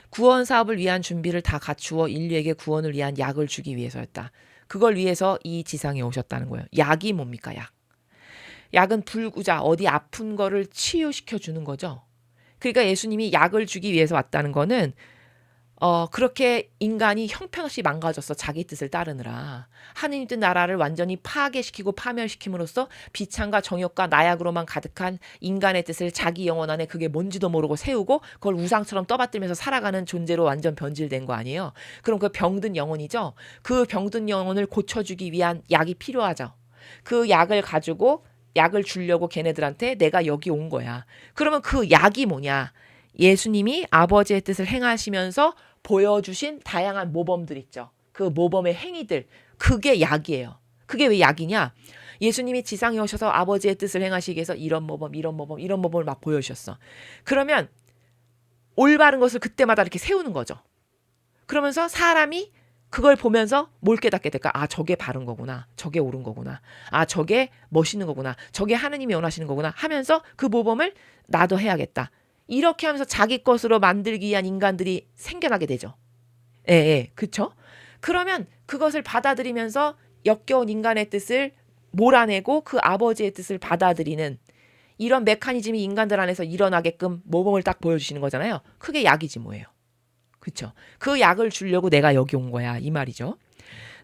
Speaker 1: 구원 사업을 위한 준비를 다 갖추어 인류에게 구원을 위한 약을 주기 위해서였다. 그걸 위해서 이 지상에 오셨다는 거예요. 약이 뭡니까? 약. 약은 불구자 어디 아픈 거를 치유시켜 주는 거죠. 그러니까 예수님이 약을 주기 위해서 왔다는 거는 그렇게 인간이 형편없이 망가졌어. 자기 뜻을 따르느라. 하느님 뜻 나라를 완전히 파괴시키고 파멸시킴으로써 비참과 정욕과 나약으로만 가득한 인간의 뜻을 자기 영혼 안에 그게 뭔지도 모르고 세우고 그걸 우상처럼 떠받들면서 살아가는 존재로 완전 변질된 거 아니에요. 그럼 그 병든 영혼이죠. 그 병든 영혼을 고쳐주기 위한 약이 필요하죠. 그 약을 가지고 약을 주려고 걔네들한테 내가 여기 온 거야. 그러면 그 약이 뭐냐? 예수님이 아버지의 뜻을 행하시면서 보여주신 다양한 모범들 있죠. 그 모범의 행위들. 그게 약이에요. 그게 왜 약이냐? 예수님이 지상에 오셔서 아버지의 뜻을 행하시기 위해서 이런 모범, 이런 모범, 이런 모범을 막 보여주셨어. 그러면 올바른 것을 그때마다 이렇게 세우는 거죠. 그러면서 사람이 그걸 보면서 뭘 깨닫게 될까? 아, 저게 바른 거구나. 저게 옳은 거구나. 아, 저게 멋있는 거구나. 저게 하느님이 원하시는 거구나 하면서 그 모범을 나도 해야겠다. 이렇게 하면서 자기 것으로 만들기 위한 인간들이 생겨나게 되죠. 예, 그쵸? 그러면 그것을 받아들이면서 역겨운 인간의 뜻을 몰아내고 그 아버지의 뜻을 받아들이는 이런 메커니즘이 인간들 안에서 일어나게끔 모범을 딱 보여주시는 거잖아요. 그게 약이지 뭐예요. 그쵸? 그 약을 주려고 내가 여기 온 거야. 이 말이죠.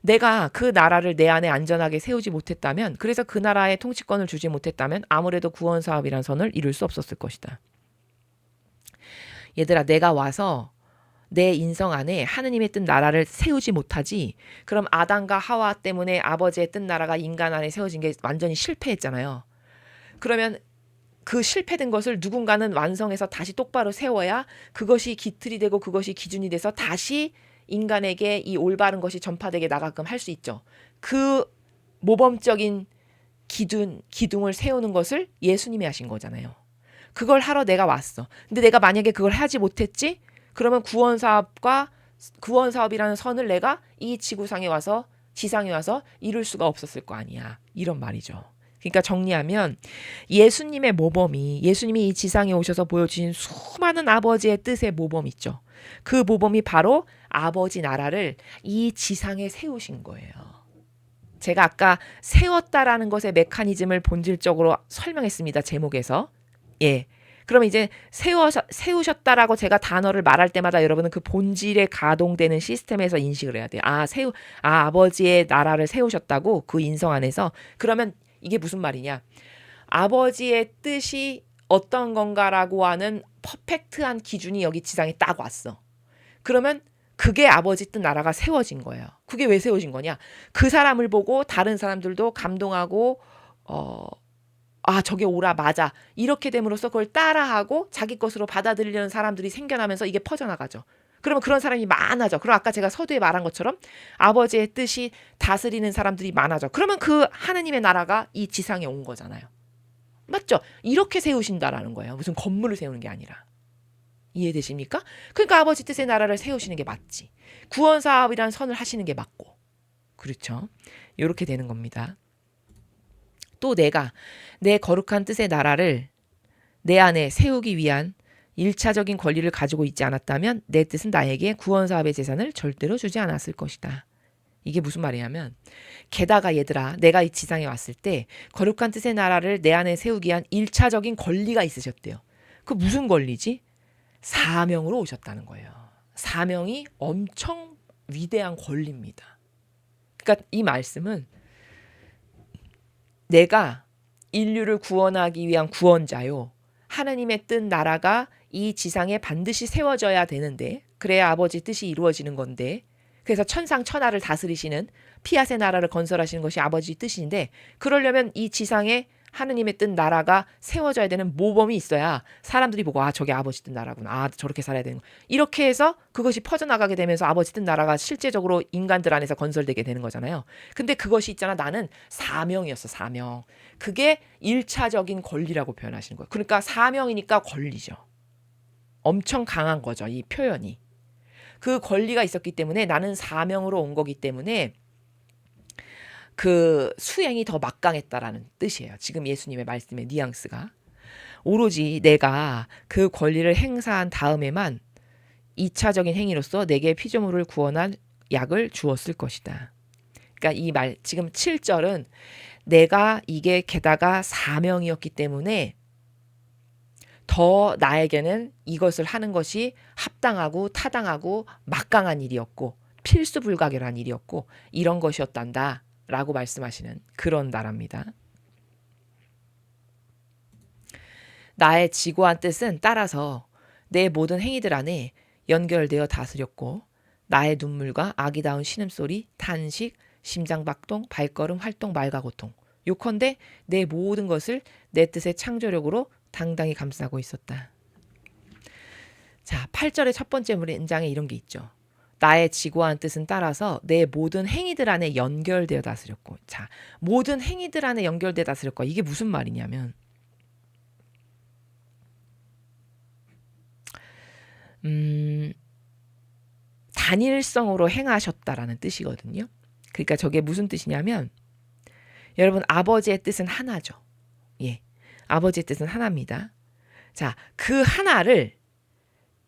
Speaker 1: 내가 그 나라를 내 안에 안전하게 세우지 못했다면, 그래서 그 나라의 통치권을 주지 못했다면 아무래도 구원 사업이란 선을 이룰 수 없었을 것이다. 얘들아, 내가 와서 내 인성 안에 하느님의 뜻 나라를 세우지 못하지. 그럼 아담과 하와 때문에 아버지의 뜻 나라가 인간 안에 세워진 게 완전히 실패했잖아요. 그러면 그 실패된 것을 누군가는 완성해서 다시 똑바로 세워야 그것이 기틀이 되고 그것이 기준이 돼서 다시 인간에게 이 올바른 것이 전파되게 나가끔 할 수 있죠. 그 모범적인 기둥을 세우는 것을 예수님이 하신 거잖아요. 그걸 하러 내가 왔어. 근데 내가 만약에 그걸 하지 못했지? 그러면 구원 사업이라는 선을 내가 이 지구상에 와서 지상에 와서 이룰 수가 없었을 거 아니야. 이런 말이죠. 그러니까 정리하면 예수님의 모범이, 예수님이 이 지상에 오셔서 보여주신 수많은 아버지의 뜻의 모범 있죠. 그 모범이 바로 아버지 나라를 이 지상에 세우신 거예요. 제가 아까 세웠다라는 것의 메커니즘을 본질적으로 설명했습니다. 제목에서. 예. 그럼 이제 세우셨다라고 제가 단어를 말할 때마다 여러분은 그 본질에 가동되는 시스템에서 인식을 해야 돼요. 아버지의 나라를 세우셨다고 그 인성 안에서. 그러면 이게 무슨 말이냐? 아버지의 뜻이 어떤 건가라고 하는 퍼펙트한 기준이 여기 지상에 딱 왔어. 그러면 그게 아버지 뜻 나라가 세워진 거예요. 그게 왜 세워진 거냐? 그 사람을 보고 다른 사람들도 감동하고 저게 옳아 맞아 이렇게 됨으로써 그걸 따라하고 자기 것으로 받아들이려는 사람들이 생겨나면서 이게 퍼져나가죠. 그러면 그런 사람이 많아져. 그럼 아까 제가 서두에 말한 것처럼 아버지의 뜻이 다스리는 사람들이 많아져. 그러면 그 하느님의 나라가 이 지상에 온 거잖아요. 맞죠? 이렇게 세우신다라는 거예요. 무슨 건물을 세우는 게 아니라. 이해되십니까? 그러니까 아버지 뜻의 나라를 세우시는 게 맞지. 구원사업이라는 선을 하시는 게 맞고. 그렇죠? 이렇게 되는 겁니다. 또 내가 내 거룩한 뜻의 나라를 내 안에 세우기 위한 1차적인 권리를 가지고 있지 않았다면 내 뜻은 나에게 구원사업의 재산을 절대로 주지 않았을 것이다. 이게 무슨 말이냐면 게다가 얘들아 내가 이 지상에 왔을 때 거룩한 뜻의 나라를 내 안에 세우기 위한 1차적인 권리가 있으셨대요. 그 무슨 권리지? 사명으로 오셨다는 거예요. 사명이 엄청 위대한 권리입니다. 그러니까 이 말씀은 내가 인류를 구원하기 위한 구원자요. 하나님의 뜻 나라가 이 지상에 반드시 세워져야 되는데 그래야 아버지 뜻이 이루어지는 건데 그래서 천상 천하를 다스리시는 피앗의 나라를 건설하시는 것이 아버지 뜻인데 그러려면 이 지상에 하느님의 뜻 나라가 세워져야 되는 모범이 있어야 사람들이 보고 저게 아버지 뜻 나라구나. 저렇게 살아야 되는 거. 이렇게 해서 그것이 퍼져나가게 되면서 아버지 뜻 나라가 실제적으로 인간들 안에서 건설되게 되는 거잖아요. 근데 그것이 있잖아. 나는 사명이었어. 사명. 그게 1차적인 권리라고 표현하시는 거예요. 그러니까 사명이니까 권리죠. 엄청 강한 거죠. 이 표현이. 그 권리가 있었기 때문에 나는 사명으로 온 거기 때문에 그 수행이 더 막강했다라는 뜻이에요. 지금 예수님의 말씀의 뉘앙스가. 오로지 내가 그 권리를 행사한 다음에만 2차적인 행위로서 내게 피조물을 구원한 약을 주었을 것이다. 그러니까 이 말 지금 7절은 내가 이게 게다가 사명이었기 때문에 더 나에게는 이것을 하는 것이 합당하고 타당하고 막강한 일이었고 필수불가결한 일이었고 이런 것이었단다 라고 말씀하시는 그런 나라입니다. 나의 지고한 뜻은 따라서 내 모든 행위들 안에 연결되어 다스렸고 나의 눈물과 아기다운 신음소리, 탄식, 심장박동, 발걸음, 활동, 말과 고통 요컨대 내 모든 것을 내 뜻의 창조력으로 당당히 감싸고 있었다. 자, 8절의 첫 번째 문장에 이런 게 있죠. 나의 지고한 뜻은 따라서 내 모든 행위들 안에 연결되어 다스렸고 자, 모든 행위들 안에 연결되어 다스렸고 이게 무슨 말이냐면 단일성으로 행하셨다라는 뜻이거든요. 그러니까 저게 무슨 뜻이냐면 여러분 아버지의 뜻은 하나죠. 예, 아버지의 뜻은 하나입니다. 자, 그 하나를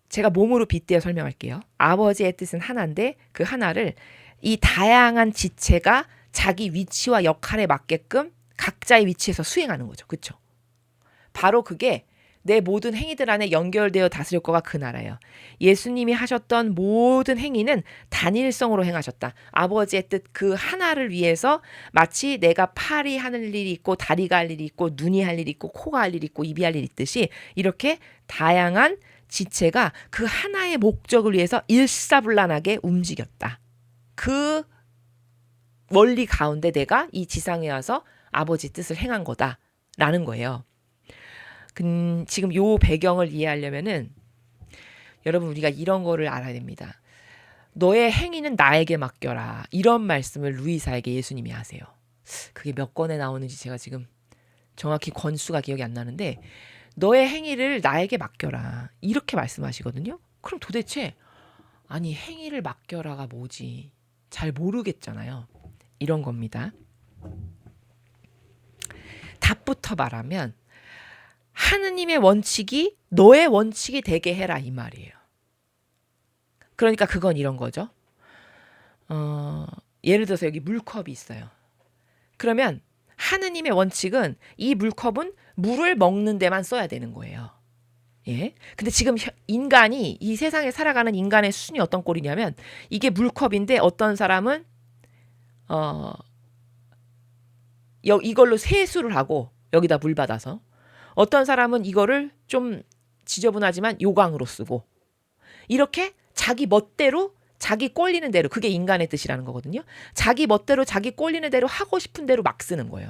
Speaker 1: 제가 몸으로 빗대어 설명할게요. 아버지의 뜻은 하나인데 그 하나를 이 다양한 지체가 자기 위치와 역할에 맞게끔 각자의 위치에서 수행하는 거죠. 그렇죠? 바로 그게 내 모든 행위들 안에 연결되어 다스릴 거가 그 나라예요. 예수님이 하셨던 모든 행위는 단일성으로 행하셨다. 아버지의 뜻 그 하나를 위해서 마치 내가 팔이 하는 일이 있고 다리가 할 일이 있고 눈이 할 일이 있고 코가 할 일이 있고 입이 할 일이 있듯이 이렇게 다양한 지체가 그 하나의 목적을 위해서 일사불란하게 움직였다. 그 원리 가운데 내가 이 지상에 와서 아버지 뜻을 행한 거다라는 거예요. 지금 요 배경을 이해하려면은 여러분 우리가 이런 거를 알아야 됩니다. 너의 행위는 나에게 맡겨라. 이런 말씀을 루이사에게 예수님이 하세요. 그게 몇 권에 나오는지 제가 지금 정확히 권수가 기억이 안 나는데 너의 행위를 나에게 맡겨라. 이렇게 말씀하시거든요. 그럼 도대체 아니 행위를 맡겨라가 뭐지? 잘 모르겠잖아요. 이런 겁니다. 답부터 말하면 하느님의 원칙이 너의 원칙이 되게 해라 이 말이에요. 그러니까 그건 이런 거죠. 예를 들어서 여기 물컵이 있어요. 그러면 하느님의 원칙은 이 물컵은 물을 먹는 데만 써야 되는 거예요. 예. 근데 지금 인간이 이 세상에 살아가는 인간의 수준이 어떤 꼴이냐면 이게 물컵인데 어떤 사람은 이걸로 세수를 하고 여기다 물 받아서 어떤 사람은 이거를 좀 지저분하지만 요강으로 쓰고 이렇게 자기 멋대로 자기 꼴리는 대로, 그게 인간의 뜻이라는 거거든요. 자기 멋대로 자기 꼴리는 대로 하고 싶은 대로 막 쓰는 거예요.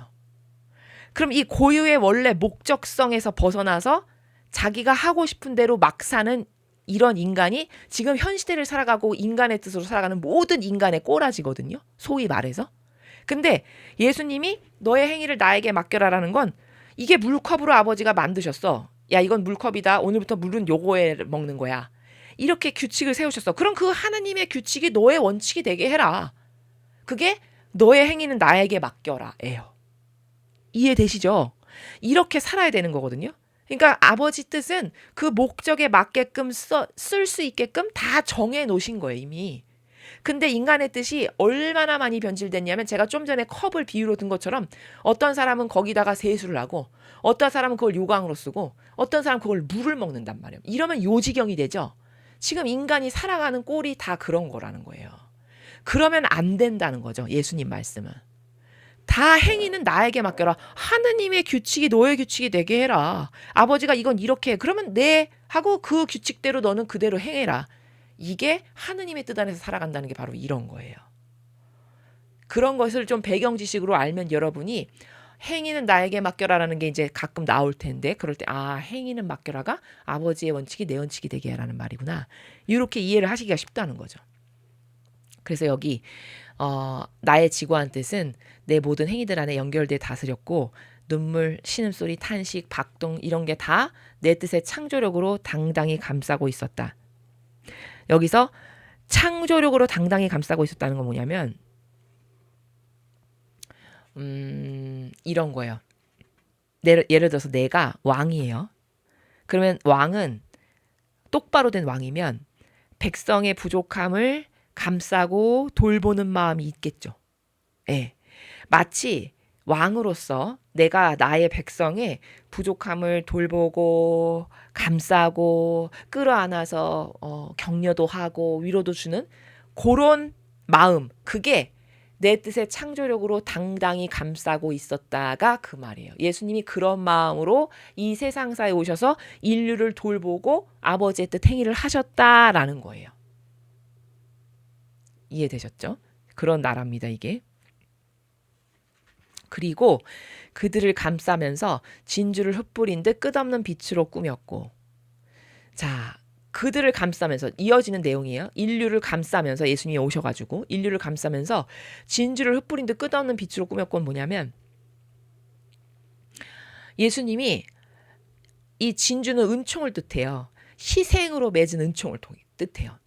Speaker 1: 그럼 이 고유의 원래 목적성에서 벗어나서 자기가 하고 싶은 대로 막 사는 이런 인간이 지금 현 시대를 살아가고 인간의 뜻으로 살아가는 모든 인간의 꼬라지거든요. 소위 말해서. 근데 예수님이 너의 행위를 나에게 맡겨라라는 건 이게 물컵으로 아버지가 만드셨어. 야, 이건 물컵이다. 오늘부터 물은 요거에 먹는 거야. 이렇게 규칙을 세우셨어. 그럼 그 하나님의 규칙이 너의 원칙이 되게 해라. 그게 너의 행위는 나에게 맡겨라 예요. 이해되시죠? 이렇게 살아야 되는 거거든요. 그러니까 아버지 뜻은 그 목적에 맞게끔 쓸 수 있게끔 다 정해 놓으신 거예요, 이미. 근데 인간의 뜻이 얼마나 많이 변질됐냐면 제가 좀 전에 컵을 비유로 든 것처럼 어떤 사람은 거기다가 세수를 하고 어떤 사람은 그걸 요강으로 쓰고 어떤 사람은 그걸 물을 먹는단 말이에요. 이러면 요지경이 되죠. 지금 인간이 살아가는 꼴이 다 그런 거라는 거예요. 그러면 안 된다는 거죠, 예수님 말씀은. 다 행위는 나에게 맡겨라. 하느님의 규칙이 너의 규칙이 되게 해라. 아버지가 이건 이렇게 해. 그러면 네 하고 그 규칙대로 너는 그대로 행해라. 이게 하느님의 뜻 안에서 살아간다는 게 바로 이런 거예요. 그런 것을 좀 배경 지식으로 알면 여러분이 행위는 나에게 맡겨라라는 게 이제 가끔 나올 텐데 그럴 때 아, 행위는 맡겨라가 아버지의 원칙이 내 원칙이 되게 해라는 말이구나. 이렇게 이해를 하시기가 쉽다는 거죠. 그래서 여기 나의 지고한 뜻은 내 모든 행위들 안에 연결돼 다스렸고 눈물, 신음소리, 탄식, 박동 이런 게 다 내 뜻의 창조력으로 당당히 감싸고 있었다. 여기서 창조력으로 당당히 감싸고 있었다는 건 뭐냐면 이런 거예요. 예를 들어서 내가 왕이에요. 그러면 왕은 똑바로 된 왕이면 백성의 부족함을 감싸고 돌보는 마음이 있겠죠. 예. 마치 왕으로서 내가 나의 백성의 부족함을 돌보고 감싸고 끌어안아서 격려도 하고 위로도 주는 그런 마음, 그게 내 뜻의 창조력으로 당당히 감싸고 있었다가 그 말이에요. 예수님이 그런 마음으로 이 세상사에 오셔서 인류를 돌보고 아버지의 뜻 행위를 하셨다라는 거예요. 이해되셨죠? 그런 나라입니다, 이게. 그리고 그들을 감싸면서 진주를 흩뿌린 듯 끝없는 빛으로 꾸몄고, 자, 그들을 감싸면서 이어지는 내용이에요. 인류를 감싸면서 예수님이 오셔가지고 인류를 감싸면서 진주를 흩뿌린 듯 끝없는 빛으로 꾸몄고는 뭐냐면 예수님이 이 진주는 은총을 뜻해요. 희생으로 맺은 은총을 뜻해요.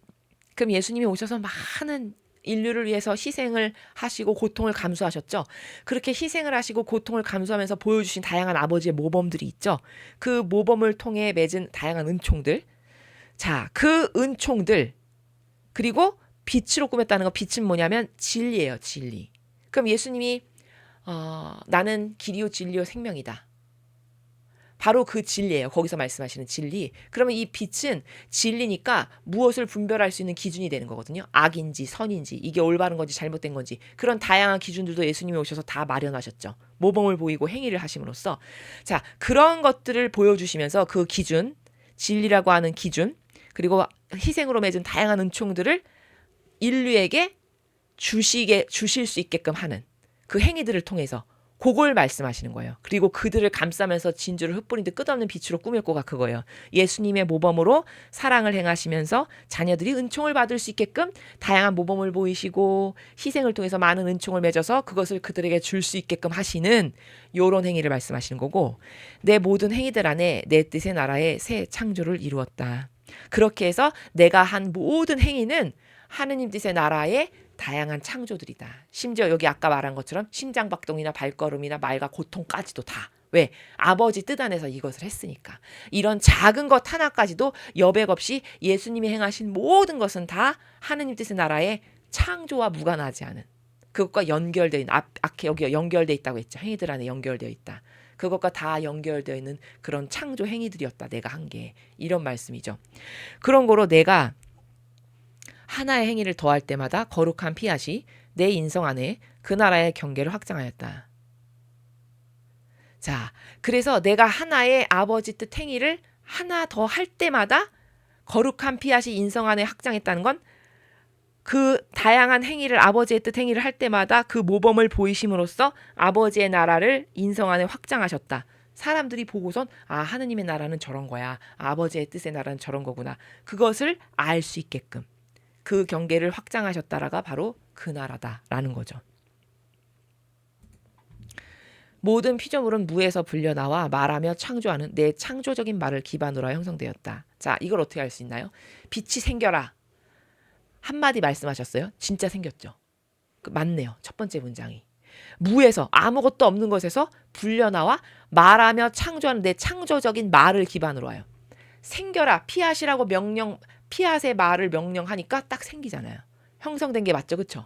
Speaker 1: 그럼 예수님이 오셔서 많은 인류를 위해서 희생을 하시고 고통을 감수하셨죠. 그렇게 희생을 하시고 고통을 감수하면서 보여주신 다양한 아버지의 모범들이 있죠. 그 모범을 통해 맺은 다양한 은총들. 자, 그 은총들 그리고 빛으로 꾸몄다는 거, 빛은 뭐냐면 진리예요, 진리. 그럼 예수님이 나는 길이요 진리요 생명이다. 바로 그 진리예요. 거기서 말씀하시는 진리. 그러면 이 빛은 진리니까 무엇을 분별할 수 있는 기준이 되는 거거든요. 악인지 선인지 이게 올바른 건지 잘못된 건지 그런 다양한 기준들도 예수님이 오셔서 다 마련하셨죠. 모범을 보이고 행위를 하심으로써 자, 그런 것들을 보여주시면서 그 기준, 진리라고 하는 기준 그리고 희생으로 맺은 다양한 은총들을 인류에게 주실 수 있게끔 하는 그 행위들을 통해서 그걸 말씀하시는 거예요. 그리고 그들을 감싸면서 진주를 흩뿌린 듯 끝없는 빛으로 꾸몄고가 그거예요. 예수님의 모범으로 사랑을 행하시면서 자녀들이 은총을 받을 수 있게끔 다양한 모범을 보이시고 희생을 통해서 많은 은총을 맺어서 그것을 그들에게 줄 수 있게끔 하시는 요런 행위를 말씀하시는 거고 내 모든 행위들 안에 내 뜻의 나라의 새 창조를 이루었다. 그렇게 해서 내가 한 모든 행위는 하느님 뜻의 나라의 다양한 창조들이다. 심지어 여기 아까 말한 것처럼 심장박동이나 발걸음이나 말과 고통까지도 다. 왜? 아버지 뜻 안에서 이것을 했으니까. 이런 작은 것 하나까지도 여백 없이 예수님이 행하신 모든 것은 다 하느님 뜻의 나라의 창조와 무관하지 않은 그것과 연결되어 있는 앞에 여기 연결되어 있다고 했죠. 행위들 안에 연결되어 있다. 그것과 다 연결되어 있는 그런 창조 행위들이었다. 내가 한 게. 이런 말씀이죠. 그런 거로 내가 하나의 행위를 더할 때마다 거룩한 피앗이 내 인성 안에 그 나라의 경계를 확장하였다. 자, 그래서 내가 하나의 아버지 뜻 행위를 하나 더 할 때마다 거룩한 피앗이 인성 안에 확장했다는 건 그 다양한 행위를 아버지의 뜻 행위를 할 때마다 그 모범을 보이심으로써 아버지의 나라를 인성 안에 확장하셨다. 사람들이 보고선 하느님의 나라는 저런 거야. 아버지의 뜻의 나라는 저런 거구나. 그것을 알 수 있게끔 그 경계를 확장하셨다라가 바로 그 나라다라는 거죠. 모든 피조물은 무에서 불려나와 말하며 창조하는 내 창조적인 말을 기반으로 형성되었다. 자, 이걸 어떻게 알 수 있나요? 빛이 생겨라. 한마디 말씀하셨어요. 진짜 생겼죠. 맞네요. 첫 번째 문장이. 무에서 아무것도 없는 것에서 불려나와 말하며 창조하는 내 창조적인 말을 기반으로 와요. 생겨라. 피앗이라고 피앗의 말을 명령하니까 딱 생기잖아요. 형성된 게 맞죠. 그렇죠?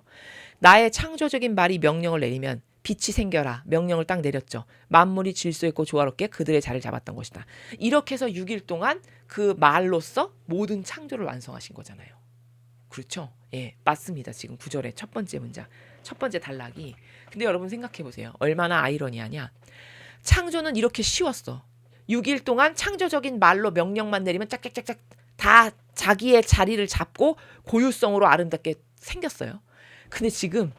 Speaker 1: 나의 창조적인 말이 명령을 내리면 빛이 생겨라. 명령을 딱 내렸죠. 만물이 질서 있고 조화롭게 그들의 자리를 잡았던 것이다. 이렇게 해서 6일 동안 그 말로써 모든 창조를 완성하신 거잖아요. 그렇죠? 예, 맞습니다. 지금 9절의 첫 번째 문장. 첫 번째 단락이. 근데 여러분 생각해 보세요. 얼마나 아이러니하냐. 창조는 이렇게 쉬웠어. 6일 동안 창조적인 말로 명령만 내리면 짝짝짝짝 다 자기의 자리를 잡고 고유성으로 아름답게 생겼어요. 근데 지금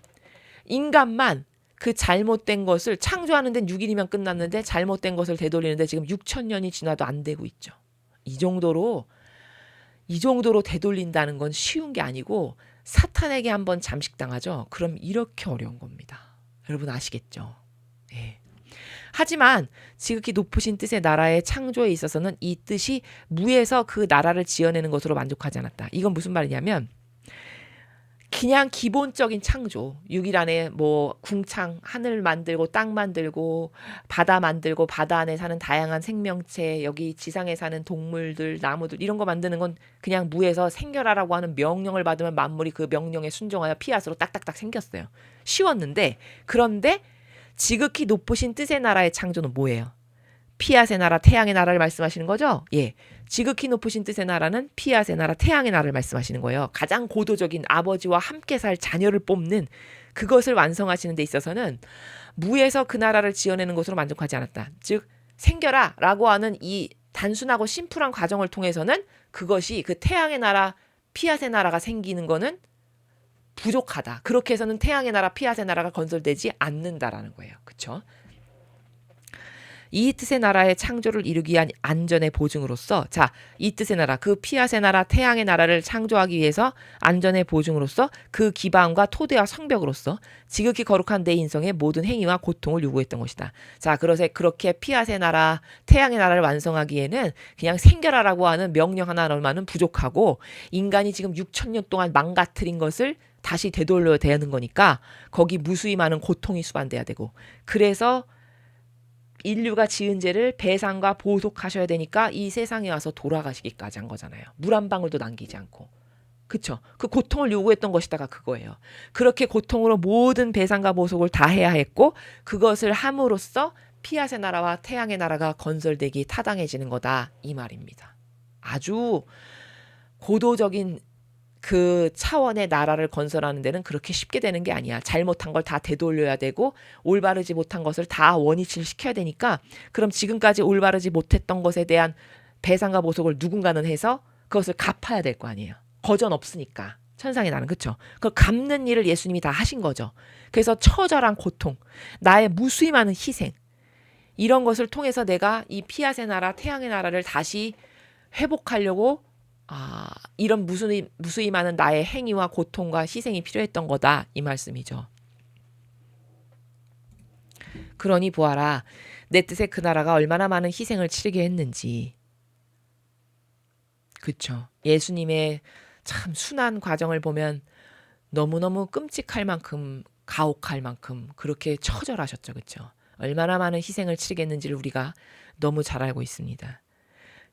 Speaker 1: 인간만 그 잘못된 것을 창조하는 데는 6일이면 끝났는데 잘못된 것을 되돌리는데 지금 6,000년이 지나도 안 되고 있죠. 이 정도로 되돌린다는 건 쉬운 게 아니고 사탄에게 한번 잠식당하죠. 그럼 이렇게 어려운 겁니다. 여러분 아시겠죠? 예. 하지만 지극히 높으신 뜻의 나라의 창조에 있어서는 이 뜻이 무에서 그 나라를 지어내는 것으로 만족하지 않았다. 이건 무슨 말이냐면 그냥 기본적인 창조, 6일 안에 뭐 궁창, 하늘 만들고 땅 만들고 바다 만들고 바다 안에 사는 다양한 생명체, 여기 지상에 사는 동물들, 나무들 이런 거 만드는 건 그냥 무에서 생겨라라고 하는 명령을 받으면 만물이 그 명령에 순종하여 피앗으로 딱딱딱 생겼어요. 쉬웠는데 그런데 지극히 높으신 뜻의 나라의 창조는 뭐예요? 피앗의 나라, 태양의 나라를 말씀하시는 거죠? 예. 지극히 높으신 뜻의 나라는 피앗의 나라, 태양의 나라를 말씀하시는 거예요. 가장 고도적인 아버지와 함께 살 자녀를 뽑는 그것을 완성하시는 데 있어서는 무에서 그 나라를 지어내는 것으로 만족하지 않았다. 즉 생겨라 라고 하는 이 단순하고 심플한 과정을 통해서는 그것이 그 태양의 나라, 피앗의 나라가 생기는 거는 부족하다. 그렇게 해서는 태양의 나라, 피앗의 나라가 건설되지 않는다라는 거예요. 그렇죠? 이 뜻의 나라의 창조를 이루기 위한 안전의 보증으로서 이 뜻의 나라, 그 피앗의 나라, 태양의 나라를 창조하기 위해서 안전의 보증으로서 그 기반과 토대와 성벽으로서 지극히 거룩한 내 인성의 모든 행위와 고통을 요구했던 것이다. 자, 그렇게 피앗의 나라, 태양의 나라를 완성하기에는 그냥 생겨라라고 하는 명령 하나로만은 부족하고 인간이 지금 6,000년 동안 망가뜨린 것을 다시 되돌려야 되는 거니까 거기 무수히 많은 고통이 수반돼야 되고 그래서 인류가 지은 죄를 배상과 보속하셔야 되니까 이 세상에 와서 돌아가시기까지 한 거잖아요. 물 한 방울도 남기지 않고. 그쵸? 그 고통을 요구했던 것이다가 그거예요. 그렇게 고통으로 모든 배상과 보속을 다 해야 했고 그것을 함으로써 피앗의 나라와 태양의 나라가 건설되기 타당해지는 거다. 이 말입니다. 아주 고도적인 그 차원의 나라를 건설하는 데는 그렇게 쉽게 되는 게 아니야. 잘못한 걸 다 되돌려야 되고 올바르지 못한 것을 다 원위치를 시켜야 되니까 그럼 지금까지 올바르지 못했던 것에 대한 배상과 보속을 누군가는 해서 그것을 갚아야 될 거 아니에요. 거전 없으니까. 천상의 나는 그렇죠. 그걸 갚는 일을 예수님이 다 하신 거죠. 그래서 처절한 고통, 나의 무수히 많은 희생 이런 것을 통해서 내가 이 피앗의 나라, 태양의 나라를 다시 회복하려고 이런 무수히 많은 나의 행위와 고통과 희생이 필요했던 거다. 이 말씀이죠. 그러니 보아라. 내 뜻의 그 나라가 얼마나 많은 희생을 치르게 했는지. 그쵸. 예수님의 참 순한 과정을 보면 너무너무 끔찍할 만큼 가혹할 만큼 그렇게 처절하셨죠. 그쵸. 얼마나 많은 희생을 치르겠는지를 우리가 너무 잘 알고 있습니다.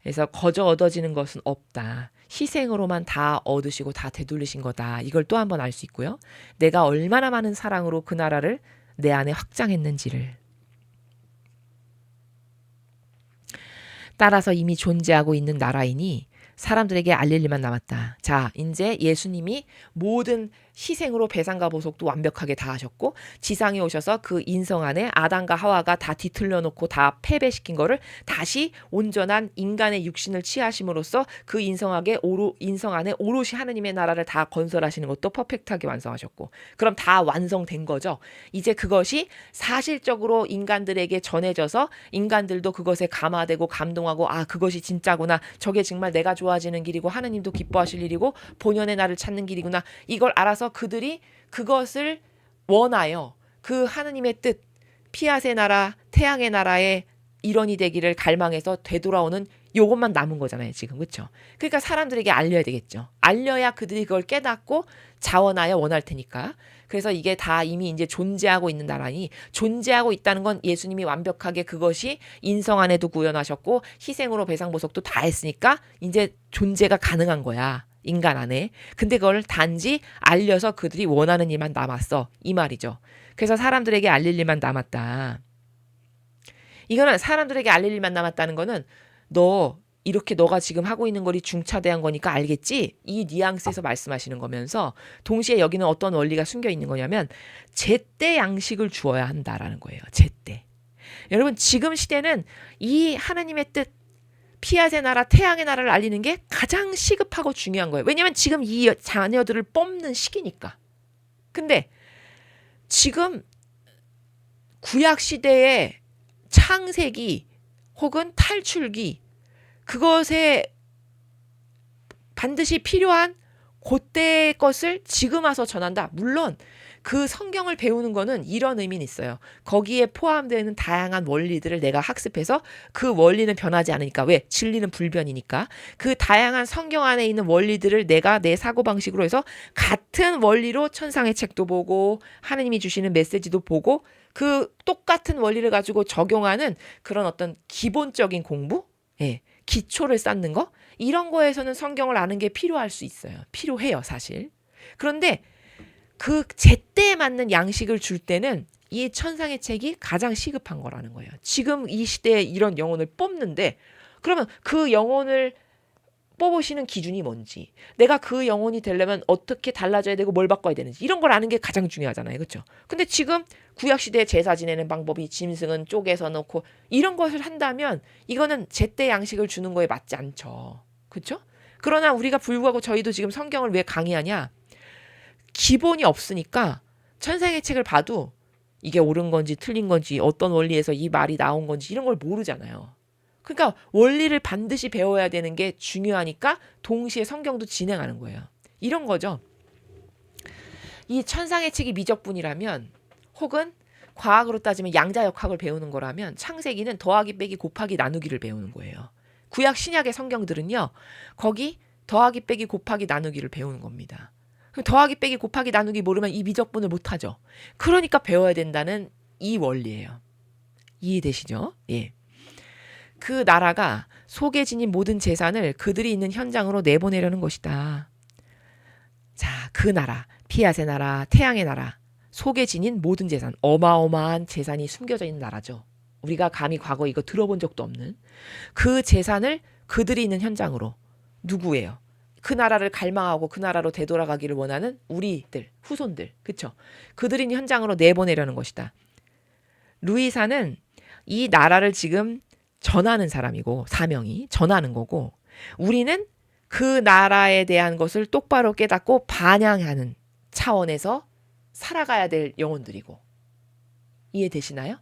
Speaker 1: 그래서 거저 얻어지는 것은 없다. 희생으로만 다 얻으시고 다 되돌리신 거다. 이걸 또 한 번 알 수 있고요. 내가 얼마나 많은 사랑으로 그 나라를 내 안에 확장했는지를. 따라서 이미 존재하고 있는 나라이니 사람들에게 알릴 일만 남았다. 자, 이제 예수님이 모든 희생으로 배상과 보속도 완벽하게 다 하셨고 지상에 오셔서 그 인성 안에 아담과 하와가 다 뒤틀려 놓고 다 패배시킨 거를 다시 온전한 인간의 육신을 취하심으로써 그 인성 안에 오롯이 하느님의 나라를 다 건설하시는 것도 퍼펙트하게 완성하셨고, 그럼 다 완성된 거죠. 이제 그것이 사실적으로 인간들에게 전해져서 인간들도 그것에 감화되고 감동하고, 아, 그것이 진짜구나, 저게 정말 내가 좋아지는 길이고 하느님도 기뻐하실 일이고 본연의 나를 찾는 길이구나, 이걸 알아서 그들이 그것을 원하여 그 하느님의 뜻, 피앗의 나라, 태양의 나라의 일원이 되기를 갈망해서 되돌아오는 요것만 남은 거잖아요, 지금. 그렇죠? 그러니까 사람들에게 알려야 되겠죠. 알려야 그들이 그걸 깨닫고 자원하여 원할 테니까. 그래서 이게 다 이미 이제 존재하고 있는 나라니, 존재하고 있다는 건 예수님이 완벽하게 그것이 인성 안에도 구현하셨고 희생으로 배상보석도 다 했으니까 이제 존재가 가능한 거야, 인간 안에. 근데 그걸 단지 알려서 그들이 원하는 일만 남았어, 이 말이죠. 그래서 사람들에게 알릴 일만 남았다. 이거는 사람들에게 알릴 일만 남았다는 거는 이렇게 너가 지금 하고 있는 거리 중차대한 거니까 알겠지? 이 뉘앙스에서 말씀하시는 거면서 동시에 여기는 어떤 원리가 숨겨 있는 거냐면 제때 양식을 주어야 한다라는 거예요. 제때. 여러분, 지금 시대는 이 하나님의 뜻, 피앗의 나라, 태양의 나라를 알리는 게 가장 시급하고 중요한 거예요. 왜냐면 지금 이 자녀들을 뽑는 시기니까. 근데 지금 구약 시대의 창세기 혹은 탈출기, 그것에 반드시 필요한 그때의 것을 지금 와서 전한다. 물론 그 성경을 배우는 거는 이런 의미는 있어요. 거기에 포함되는 다양한 원리들을 내가 학습해서 그 원리는 변하지 않으니까. 왜? 진리는 불변이니까. 그 다양한 성경 안에 있는 원리들을 내가 내 사고방식으로 해서 같은 원리로 천상의 책도 보고 하느님이 주시는 메시지도 보고 그 똑같은 원리를 가지고 적용하는 그런 어떤 기본적인 공부? 예, 기초를 쌓는 거? 이런 거에서는 성경을 아는 게 필요할 수 있어요. 필요해요, 사실. 그런데 그 제때에 맞는 양식을 줄 때는 이 천상의 책이 가장 시급한 거라는 거예요. 지금 이 시대에 이런 영혼을 뽑는데, 그러면 그 영혼을 뽑으시는 기준이 뭔지, 내가 그 영혼이 되려면 어떻게 달라져야 되고 뭘 바꿔야 되는지, 이런 걸 아는 게 가장 중요하잖아요. 그렇죠? 근데 지금 구약시대에 제사 지내는 방법이 짐승은 쪼개서 넣고 이런 것을 한다면 이거는 제때 양식을 주는 거에 맞지 않죠. 그렇죠? 그러나 우리가 불구하고 저희도 지금 성경을 왜 강의하냐? 기본이 없으니까 천상의 책을 봐도 이게 옳은 건지 틀린 건지 어떤 원리에서 이 말이 나온 건지 이런 걸 모르잖아요. 그러니까 원리를 반드시 배워야 되는 게 중요하니까 동시에 성경도 진행하는 거예요. 이런 거죠. 이 천상의 책이 미적분이라면, 혹은 과학으로 따지면 양자역학을 배우는 거라면 창세기는 더하기 빼기 곱하기 나누기를 배우는 거예요. 구약 신약의 성경들은요, 거기 더하기 빼기 곱하기 나누기를 배우는 겁니다. 더하기 빼기 곱하기 나누기 모르면 이 미적분을 못하죠. 그러니까 배워야 된다는 이 원리예요. 이해되시죠? 예. 그 나라가 속에 지닌 모든 재산을 그들이 있는 현장으로 내보내려는 것이다. 자, 그 나라, 피앗의 나라, 태양의 나라, 속에 지닌 모든 재산, 어마어마한 재산이 숨겨져 있는 나라죠. 우리가 감히 과거 이거 들어본 적도 없는 그 재산을 그들이 있는 현장으로, 누구예요? 그 나라를 갈망하고 그 나라로 되돌아가기를 원하는 우리들, 후손들, 그쵸? 그들이 있는 현장으로 내보내려는 것이다. 루이사는 이 나라를 지금 전하는 사람이고, 사명이 전하는 거고, 우리는 그 나라에 대한 것을 똑바로 깨닫고 반영하는 차원에서 살아가야 될 영혼들이고. 이해되시나요?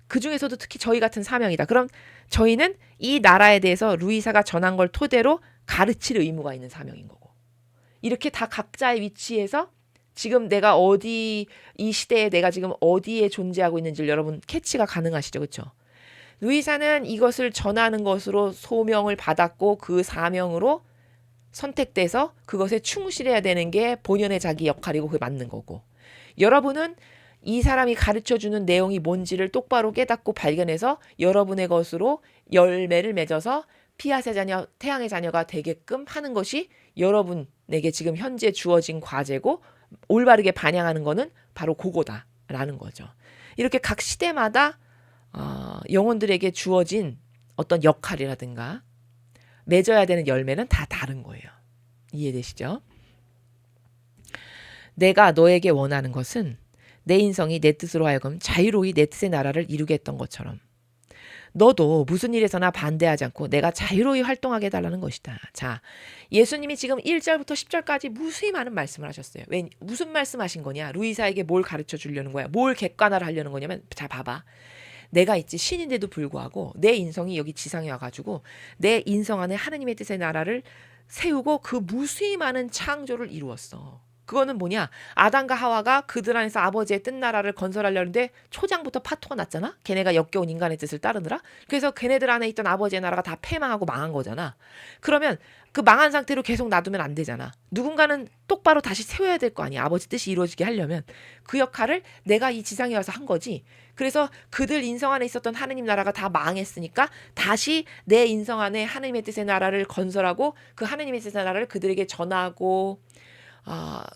Speaker 1: 그 중에서도 특히 저희 같은 사명이다. 그럼 저희는 이 나라에 대해서 루이사가 전한 걸 토대로 가르칠 의무가 있는 사명인 거고. 이렇게 다 각자의 위치에서 지금 내가 이 시대에 내가 지금 어디에 존재하고 있는지를 여러분 캐치가 가능하시죠? 그렇죠? 루이사는 이것을 전하는 것으로 소명을 받았고 그 사명으로 선택돼서 그것에 충실해야 되는 게 본연의 자기 역할이고 그게 맞는 거고, 여러분은 이 사람이 가르쳐주는 내용이 뭔지를 똑바로 깨닫고 발견해서 여러분의 것으로 열매를 맺어서 피앗의 자녀, 태양의 자녀가 되게끔 하는 것이 여러분에게 지금 현재 주어진 과제고, 올바르게 반영하는 거는 바로 그거다라는 거죠. 이렇게 각 시대마다 영혼들에게 주어진 어떤 역할이라든가 맺어야 되는 열매는 다 다른 거예요. 이해되시죠? 내가 너에게 원하는 것은 내 인성이 내 뜻으로 하여금 자유로이 내 뜻의 나라를 이루게 했던 것처럼 너도 무슨 일에서나 반대하지 않고 내가 자유로이 활동하게 해달라는 것이다. 자, 예수님이 지금 1절부터 10절까지 무수히 많은 말씀을 하셨어요. 왜, 무슨 말씀하신 거냐? 루이사에게 뭘 가르쳐 주려는 거야? 뭘 객관화를 하려는 거냐면, 자, 봐봐. 내가 있지 신인데도 불구하고 내 인성이 여기 지상에 와가지고 내 인성 안에 하느님의 뜻의 나라를 세우고 그 무수히 많은 창조를 이루었어. 그거는 뭐냐? 아담과 하와가 그들 안에서 아버지의 뜻 나라를 건설하려는데 초장부터 파토가 났잖아? 걔네가 역겨운 인간의 뜻을 따르느라? 그래서 걔네들 안에 있던 아버지의 나라가 다 패망하고 망한 거잖아. 그러면 그 망한 상태로 계속 놔두면 안 되잖아. 누군가는 똑바로 다시 세워야 될 거 아니야. 아버지 뜻이 이루어지게 하려면. 그 역할을 내가 이 지상에 와서 한 거지. 그래서 그들 인성 안에 있었던 하느님 나라가 다 망했으니까 다시 내 인성 안에 하느님의 뜻의 나라를 건설하고 그 하느님의 뜻의 나라를 그들에게 전하고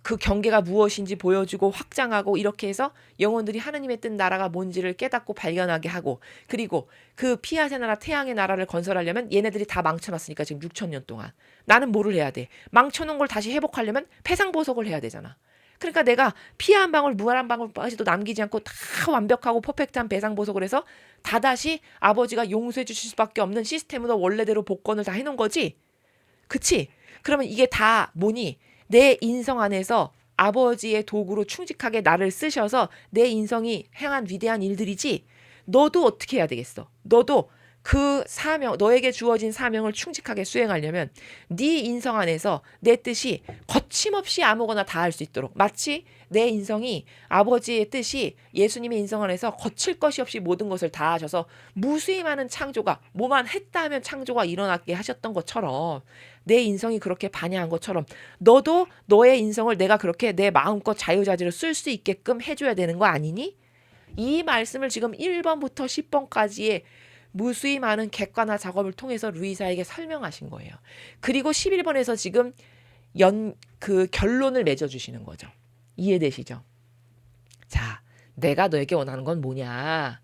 Speaker 1: 그 경계가 무엇인지 보여주고 확장하고 이렇게 해서 영혼들이 하느님의 뜻 나라가 뭔지를 깨닫고 발견하게 하고 그리고 그 피아세 나라 태양의 나라를 건설하려면 얘네들이 다 망쳐놨으니까 지금 6,000년 동안 나는 뭐를 해야 돼? 망쳐놓은 걸 다시 회복하려면 패상보석을 해야 되잖아. 그러니까 내가 피 한 방울 물 한 방울까지도 남기지 않고 다 완벽하고 퍼펙트한 배상보석을 해서 다다시 아버지가 용서해 주실 수밖에 없는 시스템으로 원래대로 복권을 다 해놓은 거지. 그치? 그러면 이게 다 뭐니? 내 인성 안에서 아버지의 도구로 충직하게 나를 쓰셔서 내 인성이 행한 위대한 일들이지. 너도 어떻게 해야 되겠어? 너도 그 사명, 너에게 주어진 사명을 충직하게 수행하려면 네 인성 안에서 내 뜻이 거침없이 아무거나 다 할 수 있도록 마치 내 인성이 아버지의 뜻이 예수님의 인성 안에서 거칠 것이 없이 모든 것을 다 하셔서 무수히 많은 창조가 뭐만 했다 하면 창조가 일어나게 하셨던 것처럼 내 인성이 그렇게 반야한 것처럼 너도 너의 인성을 내가 그렇게 내 마음껏 자유자재로 쓸 수 있게끔 해줘야 되는 거 아니니? 이 말씀을 지금 1번부터 10번까지의 무수히 많은 객관화 작업을 통해서 루이사에게 설명하신 거예요. 그리고 11번에서 지금 그 결론을 맺어주시는 거죠. 이해되시죠? 자, 내가 너에게 원하는 건 뭐냐?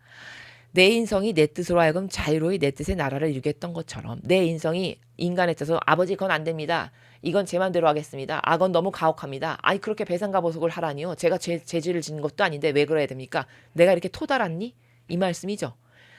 Speaker 1: 내 인성이 내 뜻으로 하여금 자유로이 내 뜻의 나라를 이루겠던 것처럼 내 인성이 인간에 있어서 아버지 그건 안 됩니다. 이건 제 맘대로 하겠습니다. 그건 너무 가혹합니다. 아니 그렇게 배상가보석을 하라니요. 제가 죄를 짓는 것도 아닌데 왜 그래야 됩니까? 내가 이렇게 토달았니? 이 말씀이죠.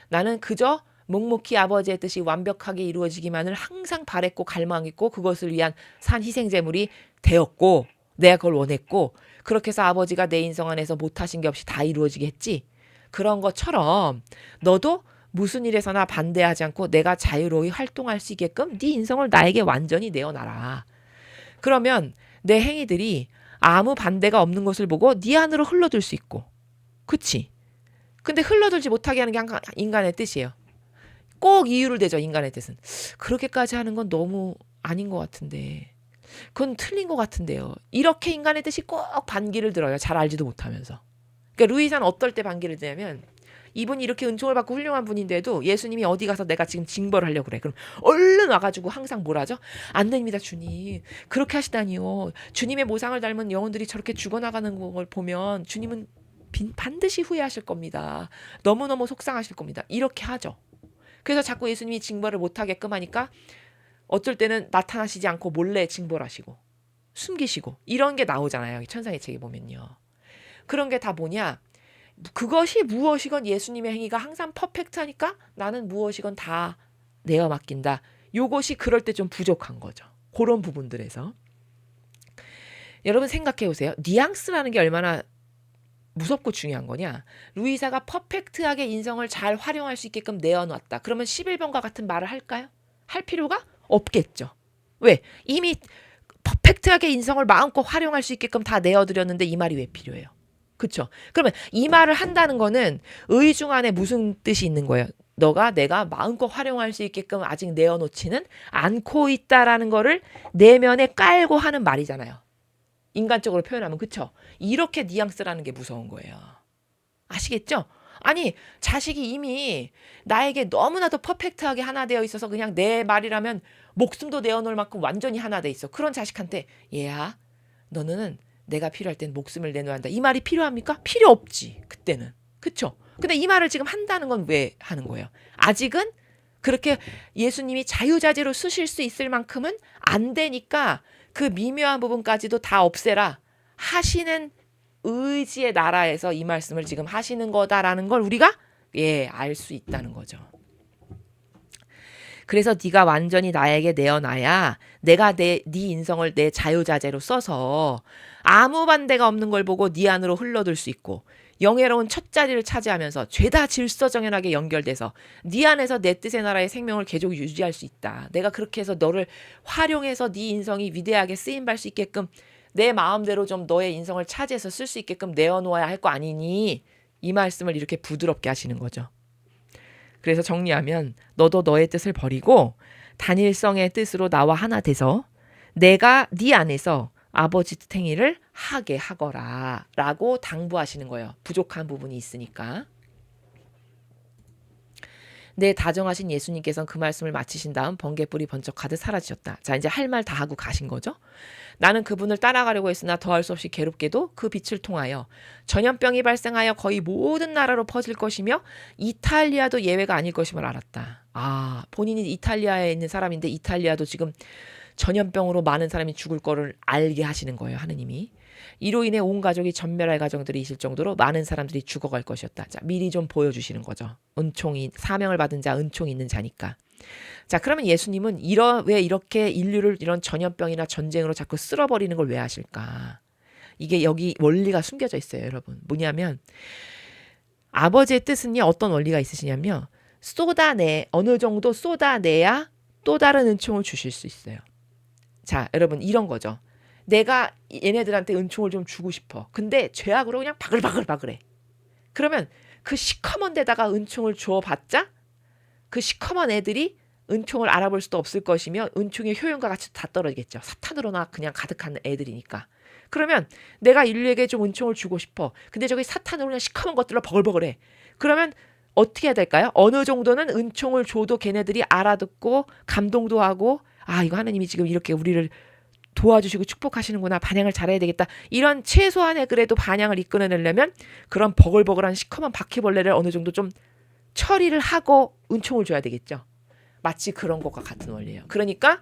Speaker 1: 나는 그저 묵묵히 아버지의 뜻이 완벽하게 이루어지기만을 항상 바랬고 갈망했고 그것을 위한 산 희생제물이 되었고 내가 그걸 원했고 그렇게 해서 아버지가 내 인성 안에서 못하신 게 없이 다 이루어지게 했지. 그런 것처럼 너도 무슨 일에서나 반대하지 않고 내가 자유로이 활동할 수 있게끔 네 인성을 나에게 완전히 내어놔라. 그러면 내 행위들이 아무 반대가 없는 것을 보고 네 안으로 흘러들 수 있고 그치? 근데 흘러들지 못하게 하는 게 인간의 뜻이에요. 꼭 이유를 대죠. 인간의 뜻은. 그렇게까지 하는 건 너무 아닌 것 같은데. 그건 틀린 것 같은데요. 이렇게 인간의 뜻이 꼭 반기를 들어요. 잘 알지도 못하면서. 그러니까 루이사는 어떨 때 반기를 드냐면 이분이 이렇게 은총을 받고 훌륭한 분인데도 예수님이 어디 가서 내가 지금 징벌을 하려고 그래. 그럼 얼른 와가지고 항상 뭐라 하죠? 안 됩니다 주님. 그렇게 하시다니요. 주님의 모상을 닮은 영혼들이 저렇게 죽어나가는 걸 보면 주님은 반드시 후회하실 겁니다. 너무너무 속상하실 겁니다. 이렇게 하죠. 그래서 자꾸 예수님이 징벌을 못하게끔 하니까 어쩔 때는 나타나시지 않고 몰래 징벌하시고 숨기시고 이런 게 나오잖아요. 천상의 책에 보면요. 그런 게 다 뭐냐? 그것이 무엇이건 예수님의 행위가 항상 퍼펙트하니까 나는 무엇이건 다 내어 맡긴다. 요것이 그럴 때 좀 부족한 거죠. 그런 부분들에서. 여러분 생각해 보세요. 뉘앙스라는 게 얼마나 무섭고 중요한 거냐. 루이사가 퍼펙트하게 인성을 잘 활용할 수 있게끔 내어놨다. 그러면 11번과 같은 말을 할까요? 할 필요가 없겠죠. 왜? 이미 퍼펙트하게 인성을 마음껏 활용할 수 있게끔 다 내어드렸는데 이 말이 왜 필요해요? 그쵸? 그러면 이 말을 한다는 거는 의중 안에 무슨 뜻이 있는 거예요? 너가 내가 마음껏 활용할 수 있게끔 아직 내어놓지는 않고 있다라는 거를 내면에 깔고 하는 말이잖아요. 인간적으로 표현하면 그쵸? 이렇게 뉘앙스라는 게 무서운 거예요. 아시겠죠? 아니 자식이 이미 나에게 너무나도 퍼펙트하게 하나 되어 있어서 그냥 내 말이라면 목숨도 내어놓을 만큼 완전히 하나 돼 있어. 그런 자식한테 얘야 너는 내가 필요할 땐 목숨을 내놓아야 한다. 이 말이 필요합니까? 필요 없지. 그때는. 그쵸? 근데 이 말을 지금 한다는 건 왜 하는 거예요? 아직은 그렇게 예수님이 자유자재로 쓰실 수 있을 만큼은 안 되니까 그 미묘한 부분까지도 다 없애라 하시는 의지의 나라에서 이 말씀을 지금 하시는 거다라는 걸 우리가 알 수 있다는 거죠. 그래서 네가 완전히 나에게 내어놔야 내가 네 인성을 내 자유자재로 써서 아무 반대가 없는 걸 보고 네 안으로 흘러들 수 있고 영예로운 첫 자리를 차지하면서 죄다 질서정연하게 연결돼서 네 안에서 내 뜻의 나라의 생명을 계속 유지할 수 있다. 내가 그렇게 해서 너를 활용해서 네 인성이 위대하게 쓰임받을 수 있게끔 내 마음대로 좀 너의 인성을 차지해서 쓸 수 있게끔 내어놓아야 할 거 아니니 이 말씀을 이렇게 부드럽게 하시는 거죠. 그래서 정리하면 너도 너의 뜻을 버리고 단일성의 뜻으로 나와 하나 돼서 내가 네 안에서 아버지 뜻 행위를 하게 하거라 라고 당부하시는 거예요. 부족한 부분이 있으니까. 내 다정하신 예수님께서는 그 말씀을 마치신 다음 번개불이 번쩍하듯 사라지셨다. 자, 이제 할 말 다 하고 가신 거죠. 나는 그분을 따라가려고 했으나 더할 수 없이 괴롭게도 그 빛을 통하여 전염병이 발생하여 거의 모든 나라로 퍼질 것이며 이탈리아도 예외가 아닐 것임을 알았다. 본인이 이탈리아에 있는 사람인데 이탈리아도 지금 전염병으로 많은 사람이 죽을 거를 알게 하시는 거예요. 하느님이. 이로 인해 온 가족이 전멸할 가정들이 있을 정도로 많은 사람들이 죽어갈 것이었다. 자, 미리 좀 보여주시는 거죠. 은총이 사명을 받은 자, 은총이 있는 자니까. 자, 그러면 예수님은 왜 이렇게 인류를 이런 전염병이나 전쟁으로 자꾸 쓸어버리는 걸 왜 하실까? 이게 여기 원리가 숨겨져 있어요, 여러분. 뭐냐면 아버지의 뜻은요, 어떤 원리가 있으시냐면 어느 정도 쏟아내야 또 다른 은총을 주실 수 있어요. 자, 여러분 이런 거죠. 내가 얘네들한테 은총을 좀 주고 싶어. 근데 죄악으로 그냥 바글바글해. 그러면 그 시커먼 데다가 은총을 주어봤자 그 시커먼 애들이 은총을 알아볼 수도 없을 것이며 은총의 효용과 같이 다 떨어지겠죠. 사탄으로나 그냥 가득한 애들이니까. 그러면 내가 인류에게 좀 은총을 주고 싶어. 근데 저기 사탄으로 그냥 시커먼 것들로 버글버글해. 그러면 어떻게 해야 될까요? 어느 정도는 은총을 줘도 걔네들이 알아듣고 감동도 하고 이거 하나님이 지금 이렇게 우리를 도와주시고 축복하시는구나. 반향을 잘해야 되겠다. 이런 최소한의 그래도 반향을 이끌어내려면 그런 버글버글한 시커먼 바퀴벌레를 어느 정도 좀 처리를 하고 은총을 줘야 되겠죠. 마치 그런 것과 같은 원리예요. 그러니까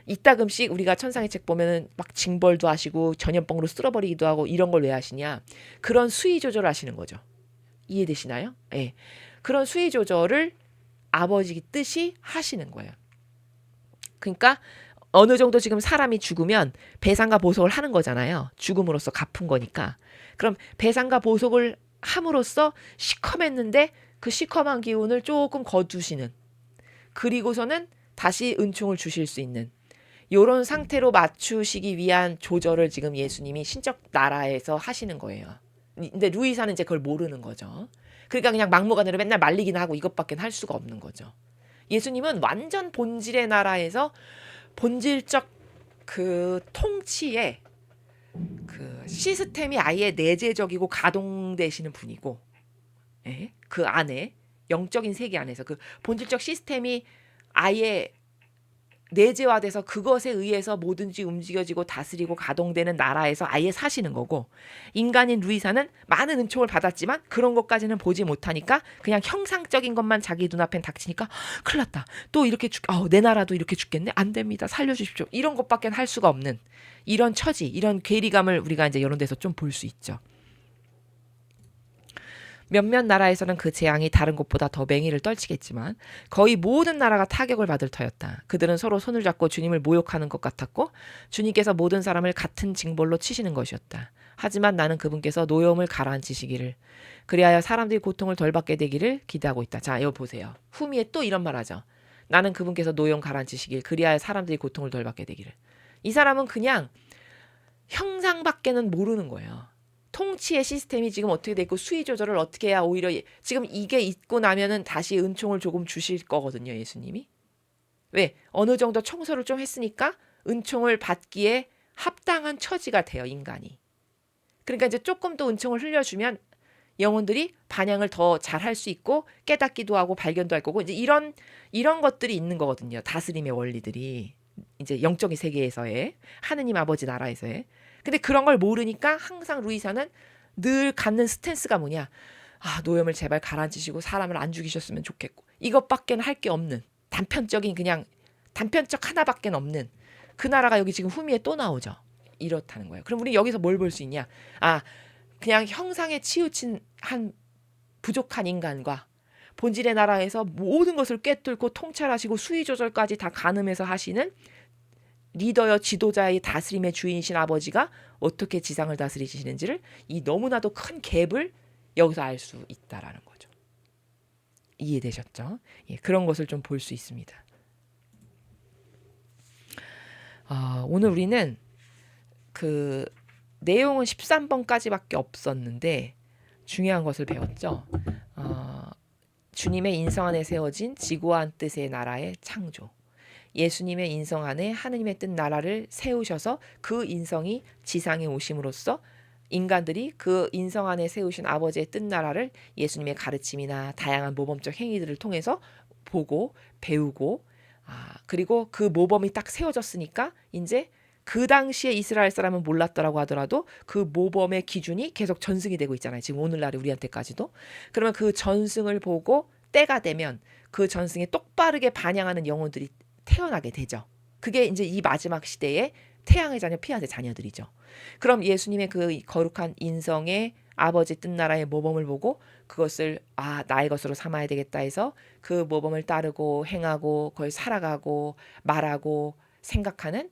Speaker 1: 이따금씩 우리가 천상의 책 보면은 막 징벌도 하시고 전염병으로 쓸어버리기도 하고 이런 걸 왜 하시냐. 그런 수위 조절을 하시는 거죠. 이해되시나요? 네. 그런 수위 조절을 아버지 뜻이 하시는 거예요. 그러니까 어느 정도 지금 사람이 죽으면 배상과 보석을 하는 거잖아요. 죽음으로써 갚은 거니까. 그럼 배상과 보석을 함으로써 시커맸는데 그 시커먼 기운을 조금 거두시는, 그리고서는 다시 은총을 주실 수 있는 이런 상태로 맞추시기 위한 조절을 지금 예수님이 신적 나라에서 하시는 거예요. 근데 루이사는 이제 그걸 모르는 거죠. 그러니까 그냥 막무가내로 맨날 말리긴 하고 이것밖에 할 수가 없는 거죠. 예수님은 완전 본질의 나라에서 본질적 그 통치에 그 시스템이 아예 내재적이고 가동되시는 분이고, 그 안에 영적인 세계 안에서 그 본질적 시스템이 아예 내재화돼서 그것에 의해서 뭐든지 움직여지고 다스리고 가동되는 나라에서 아예 사시는 거고, 인간인 루이사는 많은 은총을 받았지만 그런 것까지는 보지 못하니까 그냥 형상적인 것만 자기 눈앞엔 닥치니까 큰일 났다. 또 이렇게 내 나라도 이렇게 죽겠네. 안 됩니다. 살려주십시오. 이런 것밖에 할 수가 없는 이런 처지, 이런 괴리감을 우리가 이제 이런 데서 좀 볼 수 있죠. 몇몇 나라에서는 그 재앙이 다른 곳보다 더 맹위를 떨치겠지만 거의 모든 나라가 타격을 받을 터였다. 그들은 서로 손을 잡고 주님을 모욕하는 것 같았고 주님께서 모든 사람을 같은 징벌로 치시는 것이었다. 하지만 나는 그분께서 노여움을 가라앉히시기를, 그리하여 사람들이 고통을 덜 받게 되기를 기대하고 있다. 자, 이거 보세요. 후미에 또 이런 말 하죠. 나는 그분께서 노여움 가라앉히시길, 그리하여 사람들이 고통을 덜 받게 되기를. 이 사람은 그냥 형상밖에는 모르는 거예요. 통치의 시스템이 지금 어떻게 돼 있고 수위 조절을 어떻게 해야 오히려 지금 이게 있고 나면은 다시 은총을 조금 주실 거거든요, 예수님이. 왜? 어느 정도 청소를 좀 했으니까 은총을 받기에 합당한 처지가 돼요, 인간이. 그러니까 이제 조금 더 은총을 흘려주면 영혼들이 반향을 더 잘할 수 있고 깨닫기도 하고 발견도 할 거고, 이제 이런 것들이 있는 거거든요. 다스림의 원리들이 이제 영적인 세계에서의 하느님 아버지 나라에서의. 근데 그런 걸 모르니까 항상 루이사는 늘 갖는 스탠스가 뭐냐. 노염을 제발 가라앉히시고 사람을 안 죽이셨으면 좋겠고, 이것밖에는 할 게 없는 단편적인 그냥 단편적 하나밖에 없는 그 나라가 여기 지금 후미에 또 나오죠. 이렇다는 거예요. 그럼 우리 여기서 뭘 볼 수 있냐? 그냥 형상에 치우친 한 부족한 인간과 본질의 나라에서 모든 것을 꿰뚫고 통찰하시고 수위 조절까지 다 가늠해서 하시는 리더여 지도자의 다스림의 주인이신 아버지가 어떻게 지상을 다스리시는지를 이 너무나도 큰 갭을 여기서 알 수 있다라는 거죠. 이해되셨죠? 예, 그런 것을 좀 볼 수 있습니다. 오늘 우리는 그 내용은 13번까지밖에 없었는데 중요한 것을 배웠죠. 주님의 인성 안에 세워진 지고한 뜻의 나라의 창조. 예수님의 인성 안에 하느님의 뜻 나라를 세우셔서 그 인성이 지상에 오심으로써 인간들이 그 인성 안에 세우신 아버지의 뜻 나라를 예수님의 가르침이나 다양한 모범적 행위들을 통해서 보고 배우고 그리고 그 모범이 딱 세워졌으니까 이제 그 당시에 이스라엘 사람은 몰랐더라고 하더라도 그 모범의 기준이 계속 전승이 되고 있잖아요. 지금 오늘날의 우리한테까지도. 그러면 그 전승을 보고 때가 되면 그 전승에 똑바르게 반영하는 영혼들이 태어나게 되죠. 그게 이제 이 마지막 시대의 태양의 자녀 피앗의 자녀들이죠. 그럼 예수님의 그 거룩한 인성의 아버지 뜻 나라의 모범을 보고 그것을 나의 것으로 삼아야 되겠다 해서 그 모범을 따르고 행하고 그걸 살아가고 말하고 생각하는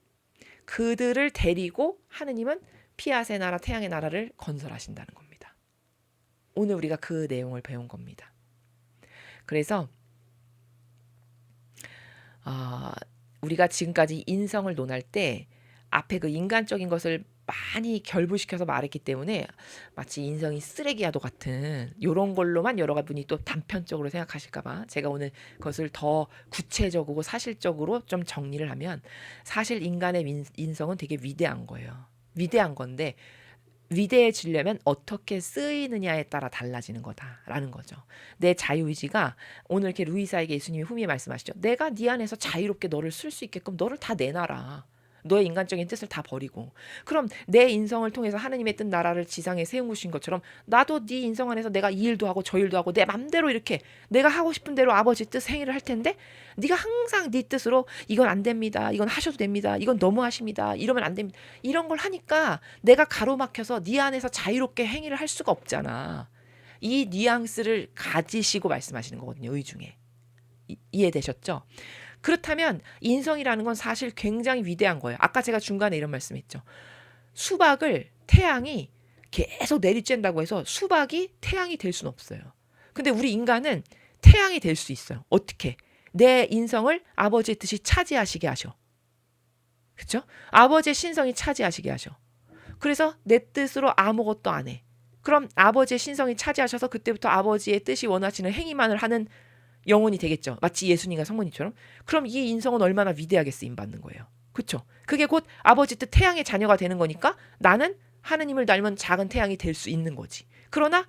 Speaker 1: 그들을 데리고 하느님은 피앗의 나라 태양의 나라를 건설하신다는 겁니다. 오늘 우리가 그 내용을 배운 겁니다. 그래서 우리가 지금까지 인성을 논할 때 앞에 그 인간적인 것을 많이 결부시켜서 말했기 때문에 마치 인성이 쓰레기야도 같은 이런 걸로만 여러분이 또 단편적으로 생각하실까 봐 제가 오늘 그것을 더 구체적이고 사실적으로 좀 정리를 하면 사실 인간의 인성은 되게 위대한 거예요. 위대한 건데 위대해지려면 어떻게 쓰이느냐에 따라 달라지는 거다라는 거죠. 내 자유의지가 오늘 이렇게 루이사에게 예수님이 후미에 말씀하시죠. 내가 네 안에서 자유롭게 너를 쓸 수 있게끔 너를 다 내놔라. 너의 인간적인 뜻을 다 버리고 그럼 내 인성을 통해서 하느님의 뜻 나라를 지상에 세우신 것처럼 나도 네 인성 안에서 내가 이 일도 하고 저 일도 하고 내 맘대로 이렇게 내가 하고 싶은 대로 아버지 뜻 행위를 할 텐데 네가 항상 네 뜻으로 이건 안 됩니다. 이건 하셔도 됩니다. 이건 너무 하십니다. 이러면 안 됩니다. 이런 걸 하니까 내가 가로막혀서 네 안에서 자유롭게 행위를 할 수가 없잖아. 이 뉘앙스를 가지시고 말씀하시는 거거든요. 의중에. 이해되셨죠? 그렇다면 인성이라는 건 사실 굉장히 위대한 거예요. 아까 제가 중간에 이런 말씀했죠. 수박을 태양이 계속 내리쬐다고 해서 수박이 태양이 될 수는 없어요. 근데 우리 인간은 태양이 될 수 있어요. 어떻게? 내 인성을 아버지의 뜻이 차지하시게 하셔. 그렇죠? 아버지의 신성이 차지하시게 하셔. 그래서 내 뜻으로 아무것도 안 해. 그럼 아버지의 신성이 차지하셔서 그때부터 아버지의 뜻이 원하시는 행위만을 하는 영혼이 되겠죠. 마치 예수님과 성모님처럼. 그럼 이 인성은 얼마나 위대하게 쓰임받는 거예요. 그렇죠? 그게 곧 아버지 뜻 태양의 자녀가 되는 거니까 나는 하느님을 닮은 작은 태양이 될 수 있는 거지. 그러나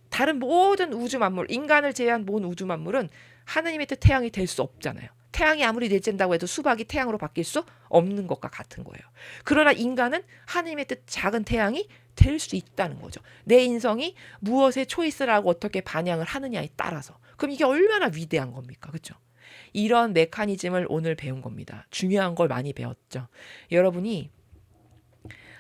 Speaker 1: 다른 모든 우주 만물, 인간을 제외한 모든 우주 만물은 하느님의 뜻 태양이 될 수 없잖아요. 태양이 아무리 내쨘다고 해도 수박이 태양으로 바뀔 수 없는 것과 같은 거예요. 그러나 인간은 하느님의 뜻 작은 태양이 될 수 있다는 거죠. 내 인성이 무엇에 초이스를 하고 어떻게 반영을 하느냐에 따라서. 그럼 이게 얼마나 위대한 겁니까? 그렇죠? 이런 메커니즘을 오늘 배운 겁니다. 중요한 걸 많이 배웠죠. 여러분이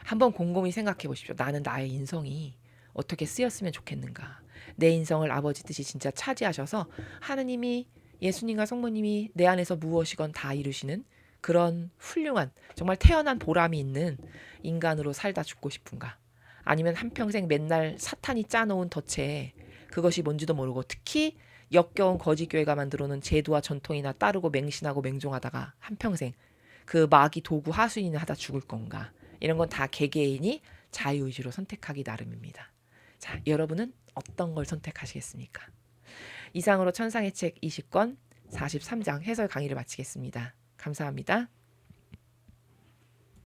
Speaker 1: 한번 곰곰이 생각해 보십시오. 나는 나의 인성이 어떻게 쓰였으면 좋겠는가. 내 인성을 아버지 뜻이 진짜 차지하셔서 하느님이 예수님과 성모님이 내 안에서 무엇이건 다 이루시는 그런 훌륭한 정말 태어난 보람이 있는 인간으로 살다 죽고 싶은가. 아니면 한평생 맨날 사탄이 짜놓은 덫에 그것이 뭔지도 모르고 특히 역겨운 거짓교회가 만들어놓은 제도와 전통이나 따르고 맹신하고 맹종하다가 한평생 그 마귀 도구 하수인을 하다 죽을 건가. 이런 건 다 개개인이 자유의지로 선택하기 나름입니다. 자, 여러분은 어떤 걸 선택하시겠습니까? 이상으로 천상의 책 20권 43장 해설 강의를 마치겠습니다. 감사합니다.